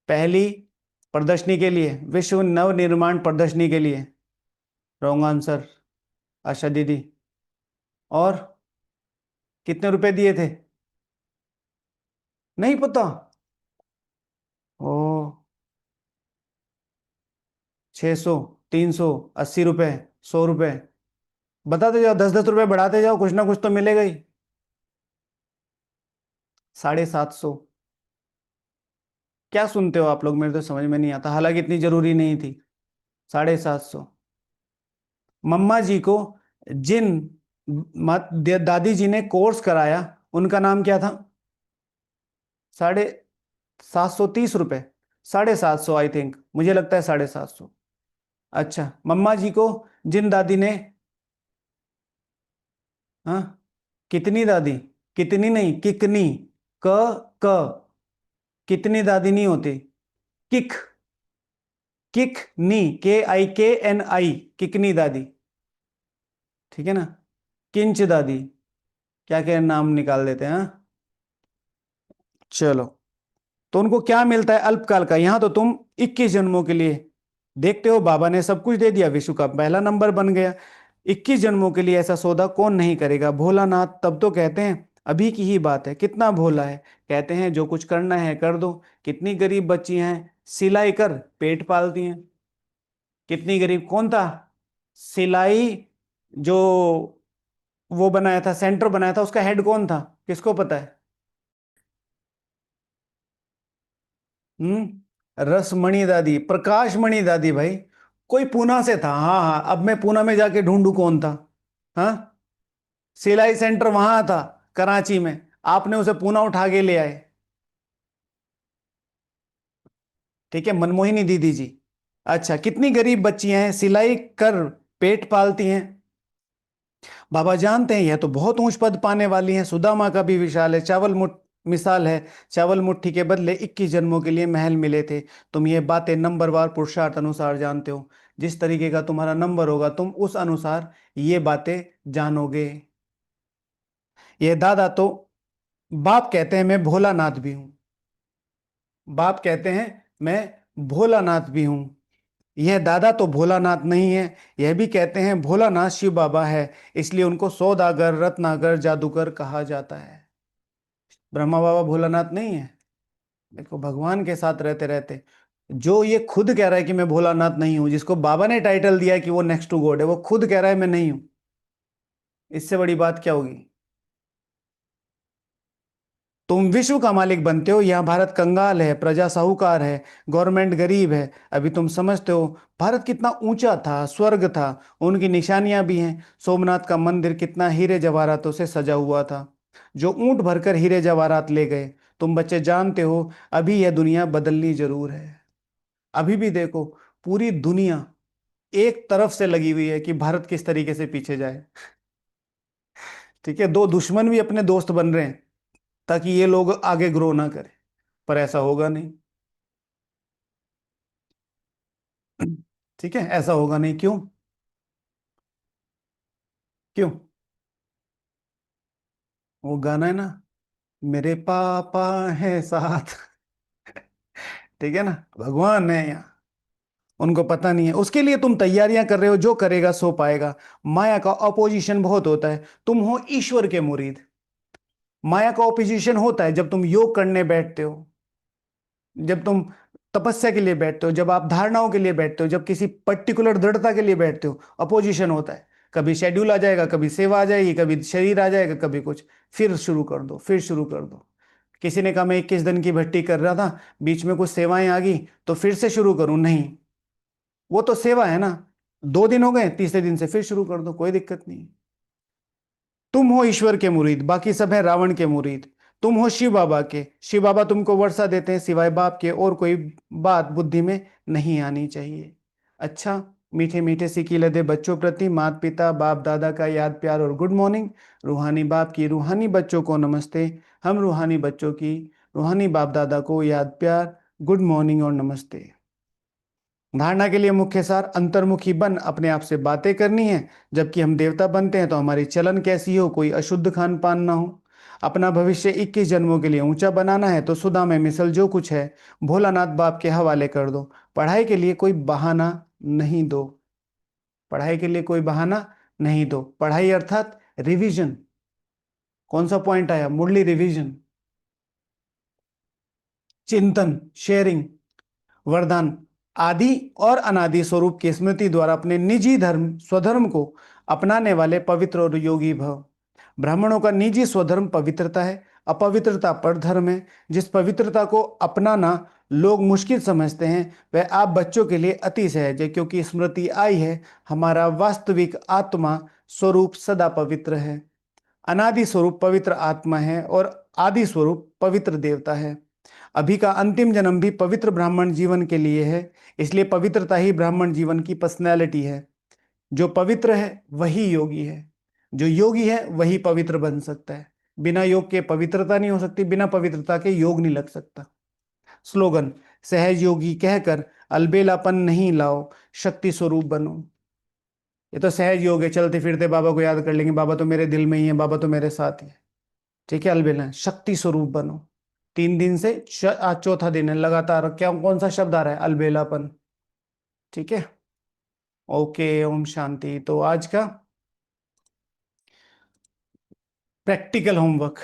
पहली प्रदर्शनी के लिए, विश्व नव निर्माण प्रदर्शनी के लिए। रॉन्ग आंसर, आशा दीदी। और कितने रुपए दिए थे? नहीं पता? ओ, 600, 380 रुपए, 100 रुपए। बताते जाओ, 10-10 रुपए बढ़ाते जाओ, कुछ ना कुछ तो मिलेगा ही। 750। क्या सुनते हो आप लोग? मेरे तो समझ में नहीं आता, हालांकि इतनी जरूरी नहीं थी। 750। मम्मा जी को जिन दादी जी ने कोर्स कराया, उनका नाम क्या था? 730 रुपए। 750 आई थिंक, मुझे लगता है 750। अच्छा, मम्मा जी को जिन दादी ने, हाँ, कितनी दादी? कितनी नहीं, कितनी। क क कितनी दादी नहीं होती, किक। किक नी, KIKNI, किकनी दादी। ठीक है ना? किंच दादी। क्या क्या नाम निकाल देते हैं, हाँ? चलो, तो उनको क्या मिलता है अल्पकाल का? यहां तो तुम 21 जन्मों के लिए देखते हो, बाबा ने सब कुछ दे दिया, विश्व का पहला नंबर बन गया। 21 जन्मों के लिए ऐसा सौदा कौन नहीं करेगा? भोलानाथ। तब तो कहते हैं अभी की ही बात है, कितना भोला है। कहते हैं जो कुछ करना है कर दो। कितनी गरीब बच्ची हैं, सिलाई कर पेट पालती हैं। कितनी गरीब, कौन था? सिलाई जो वो बनाया था, सेंटर बनाया था, उसका हेड कौन था? किसको पता है? रसमणि दादी, प्रकाशमणि दादी भाई। कोई पूना से था, हाँ हाँ, अब मैं पूना में जाके ढूंढू कौन था। हाँ, सिलाई सेंटर वहां था, कराची में। आपने उसे पूना उठा के ले आए। ठीक है, मनमोहिनी दीदी जी। अच्छा, कितनी गरीब बच्चियां हैं, सिलाई कर पेट पालती हैं। बाबा जानते हैं यह तो बहुत ऊंच पद पाने वाली हैं। सुदामा का भी विशाल है, चावल मुठ मिसाल है। चावल मुट्ठी के बदले 21 जन्मों के लिए महल मिले थे। तुम ये बातें नंबरवार पुरुषार्थ अनुसार जानते हो। जिस तरीके का तुम्हारा नंबर होगा, तुम उस अनुसार ये बातें जानोगे। ये दादा तो, बाप कहते हैं मैं भोलानाथ भी हूं। बाप कहते हैं मैं भोलानाथ भी हूं। यह दादा तो भोलानाथ नहीं है, यह भी कहते हैं भोलानाथ शिव बाबा है। इसलिए उनको सौदागर, रत्नाकर, जादूगर कहा जाता है। ब्रह्मा बाबा भोलानाथ नहीं है? देखो, भगवान के साथ रहते रहते जो ये खुद कह रहा है कि मैं भोलानाथ नहीं हूं, जिसको बाबा ने टाइटल दिया है कि वो नेक्स्ट टू गॉड है, वो खुद कह रहा है मैं नहीं हूं। इससे बड़ी बात क्या होगी? तुम विश्व का मालिक बनते हो, यहाँ भारत कंगाल है, प्रजा साहूकार है, गवर्नमेंट गरीब है। अभी तुम समझते हो भारत कितना ऊंचा था, स्वर्ग था। उनकी निशानियां भी हैं। सोमनाथ का मंदिर कितना हीरे जवाहरातों से सजा हुआ था, जो ऊंट भरकर हीरे जवाहरात ले गए। तुम बच्चे जानते हो अभी यह दुनिया बदलनी जरूर है। अभी भी देखो, पूरी दुनिया एक तरफ से लगी हुई है कि भारत किस तरीके से पीछे जाए। ठीक है, दो दुश्मन भी अपने दोस्त बन रहे हैं ताकि ये लोग आगे ग्रो ना करें, पर ऐसा होगा नहीं। ठीक है, ऐसा होगा नहीं, क्यों? क्यों? वो गाना है ना, मेरे पापा है साथ। ठीक है ना, भगवान है यहाँ, उनको पता नहीं है। उसके लिए तुम तैयारियां कर रहे हो, जो करेगा सो पाएगा। माया का ऑपोजिशन बहुत होता है, तुम हो ईश्वर के मुरीद। माया का ऑपोजिशन होता है जब तुम योग करने बैठते हो, जब तुम तपस्या के लिए बैठते हो, जब आप धारणाओं के लिए बैठते हो, जब किसी पर्टिकुलर दृढ़ता के लिए बैठते हो, अपोजिशन होता है। कभी शेड्यूल आ जाएगा, कभी सेवा आ जाएगी, कभी शरीर आ जाएगा, कभी कुछ। फिर शुरू कर दो, फिर शुरू कर दो। किसी ने कहा मैं 21 दिन की भट्टी कर रहा था, बीच में कुछ सेवाएं आ गई तो फिर से शुरू करूं, नहीं। वो तो सेवा है ना, 2 दिन हो गए, तीसरे दिन से फिर शुरू कर दो, कोई दिक्कत नहीं। तुम हो ईश्वर के मुरीद, बाकी सब है रावण के मुरीद। तुम हो शिव बाबा के, शिव बाबा तुमको वर्षा देते हैं, सिवाय बाप के और कोई बात बुद्धि में नहीं आनी चाहिए। अच्छा, मीठे मीठे सिकीले दे बच्चों प्रति माता पिता बाप दादा का याद प्यार और गुड मॉर्निंग। रूहानी बाप की रूहानी बच्चों को नमस्ते। हम रूहानी बच्चों की रूहानी बाप दादा को याद प्यार, गुड मॉर्निंग और नमस्ते। धारणा के लिए मुख्य सार, अंतर्मुखी बन अपने आप से बातें करनी है। जबकि हम देवता बनते हैं तो हमारी चलन कैसी हो, कोई अशुद्ध खान पान ना हो। अपना भविष्य 21 जन्मों के लिए ऊंचा बनाना है तो सुधा में मिसल जो कुछ है भोलानाथ बाप के हवाले कर दो। पढ़ाई के लिए कोई बहाना नहीं दो। पढ़ाई के लिए कोई बहाना नहीं दो। पढ़ाई अर्थात रिवीजन। कौन सा पॉइंट आया? मुरली रिवीजन, चिंतन, शेयरिंग, वरदान। आदि और अनादि स्वरूप की स्मृति द्वारा अपने निजी धर्म स्वधर्म को अपनाने वाले पवित्र और योगी भव। ब्राह्मणों का निजी स्वधर्म पवित्रता है, अपवित्रता पर धर्म है। जिस पवित्रता को अपनाना लोग मुश्किल समझते हैं वह आप बच्चों के लिए अति सहज है, क्योंकि स्मृति आई है हमारा वास्तविक आत्मा स्वरूप सदा पवित्र है। अनादि स्वरूप पवित्र आत्मा है और आदि स्वरूप पवित्र देवता है। अभी का अंतिम जन्म भी पवित्र ब्राह्मण जीवन के लिए है, इसलिए पवित्रता ही ब्राह्मण जीवन की पर्सनैलिटी है। जो पवित्र है वही योगी है, जो योगी है वही पवित्र बन सकता है। बिना योग के पवित्रता नहीं हो सकती, बिना पवित्रता के योग नहीं लग सकता। स्लोगन, सहज योगी कहकर अलबेलापन नहीं लाओ, शक्ति स्वरूप बनो। ये तो सहज योग है, चलते फिरते बाबा को याद कर लेंगे, बाबा तो मेरे दिल में ही है, बाबा तो मेरे साथ ही है। ठीक है, अलबेला, शक्ति स्वरूप बनो। 3 दिन से आज चौथा दिन है लगातार, क्या कौन सा शब्द आ रहा है? अलबेलापन। ठीक है, ओके, ओम शांति। तो आज का प्रैक्टिकल होमवर्क,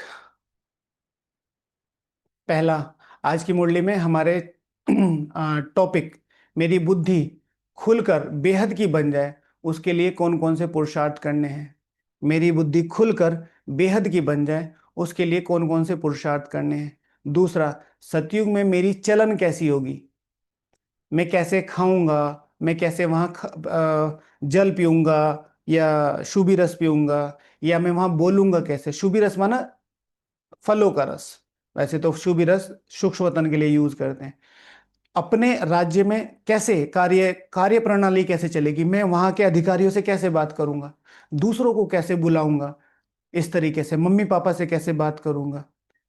पहला, आज की मुरली में हमारे टॉपिक, मेरी बुद्धि खुलकर बेहद की बन जाए उसके लिए कौन कौन से पुरुषार्थ करने हैं। मेरी बुद्धि खुलकर बेहद की बन जाए उसके लिए कौन कौन से पुरुषार्थ करने हैं। दूसरा, सतयुग में मेरी चलन कैसी होगी, मैं कैसे खाऊंगा, मैं कैसे वहाँ जल पीऊंगा या शुभी रस पीऊंगा, या मैं वहाँ बोलूंगा कैसे। शुभी रस माना फलों का रस, वैसे तो शुभी रस सूक्ष्मतन के लिए यूज करते हैं। अपने राज्य में कैसे कार्य प्रणाली कैसे चलेगी, मैं वहाँ के अधिकारियों से कैसे बात करूंगा, दूसरों को कैसे बुलाऊंगा, इस तरीके से मम्मी पापा से कैसे बात करूंगा।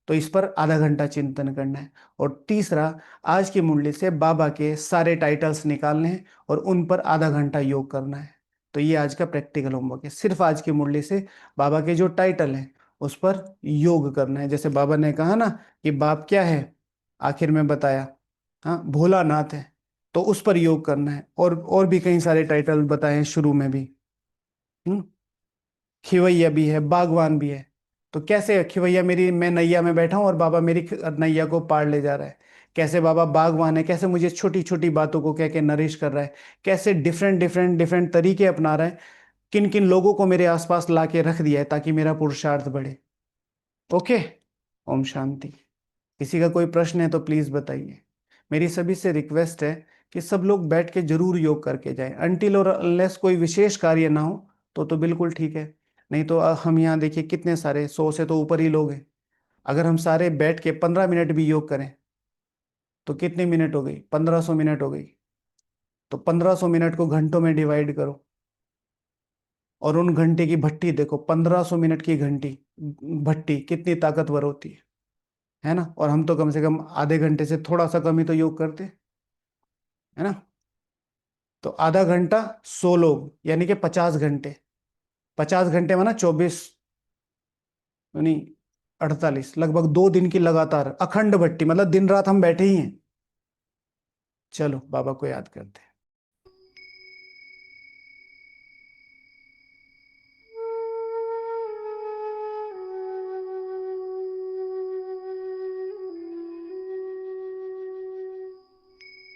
तो इस पर आधा घंटा चिंतन करना है। और तीसरा, आज की मुरली से बाबा के सारे टाइटल्स निकालने हैं और उन पर आधा घंटा योग करना है। तो ये आज का प्रैक्टिकल होमवर्क है, सिर्फ आज की मुरली से बाबा के जो टाइटल हैं उस पर योग करना है। जैसे बाबा ने कहा ना कि बाप क्या है, आखिर में बताया, हाँ भोलानाथ है, तो उस पर योग करना है। और भी कई सारे टाइटल बताए हैं शुरू में भी। हम्म, खिवैया भी है, बागवान भी है। तो कैसे खिवैया, मेरी मैं नैया में बैठा हूं और बाबा मेरी नैया को पार ले जा रहा है। कैसे बाबा बागवान है, कैसे मुझे छोटी छोटी बातों को कह के नरिश कर रहा है, कैसे डिफरेंट डिफरेंट डिफरेंट तरीके अपना रहा है, किन किन लोगों को मेरे आसपास ला के रख दिया है ताकि मेरा पुरुषार्थ बढ़े। ओके, ओम शांति। किसी का कोई प्रश्न है तो प्लीज बताइए। मेरी सभी से रिक्वेस्ट है कि सब लोग बैठ के जरूर योग करके जाएं, अनटिल और अनलेस कोई विशेष कार्य ना हो तो बिल्कुल ठीक है। नहीं तो हम यहाँ देखिए कितने सारे 100 से तो ऊपर ही लोग हैं। अगर हम सारे बैठ के 15 मिनट भी योग करें तो कितने मिनट हो गई? 1500 मिनट हो गई। तो 1500 मिनट को घंटों में डिवाइड करो, और उन घंटे की भट्टी देखो, 1500 मिनट की घंटी भट्टी कितनी ताकतवर होती है ना। और हम तो कम से कम आधे घंटे से थोड़ा सा कम ही तो योग करते, है ना। तो आधा घंटा 100 लोग, यानी कि 50 घंटे। 50 घंटे माना 24, यानी 48, लगभग 2 दिन की लगातार अखंड भट्टी, मतलब दिन रात हम बैठे ही हैं। चलो बाबा को याद करते हैं।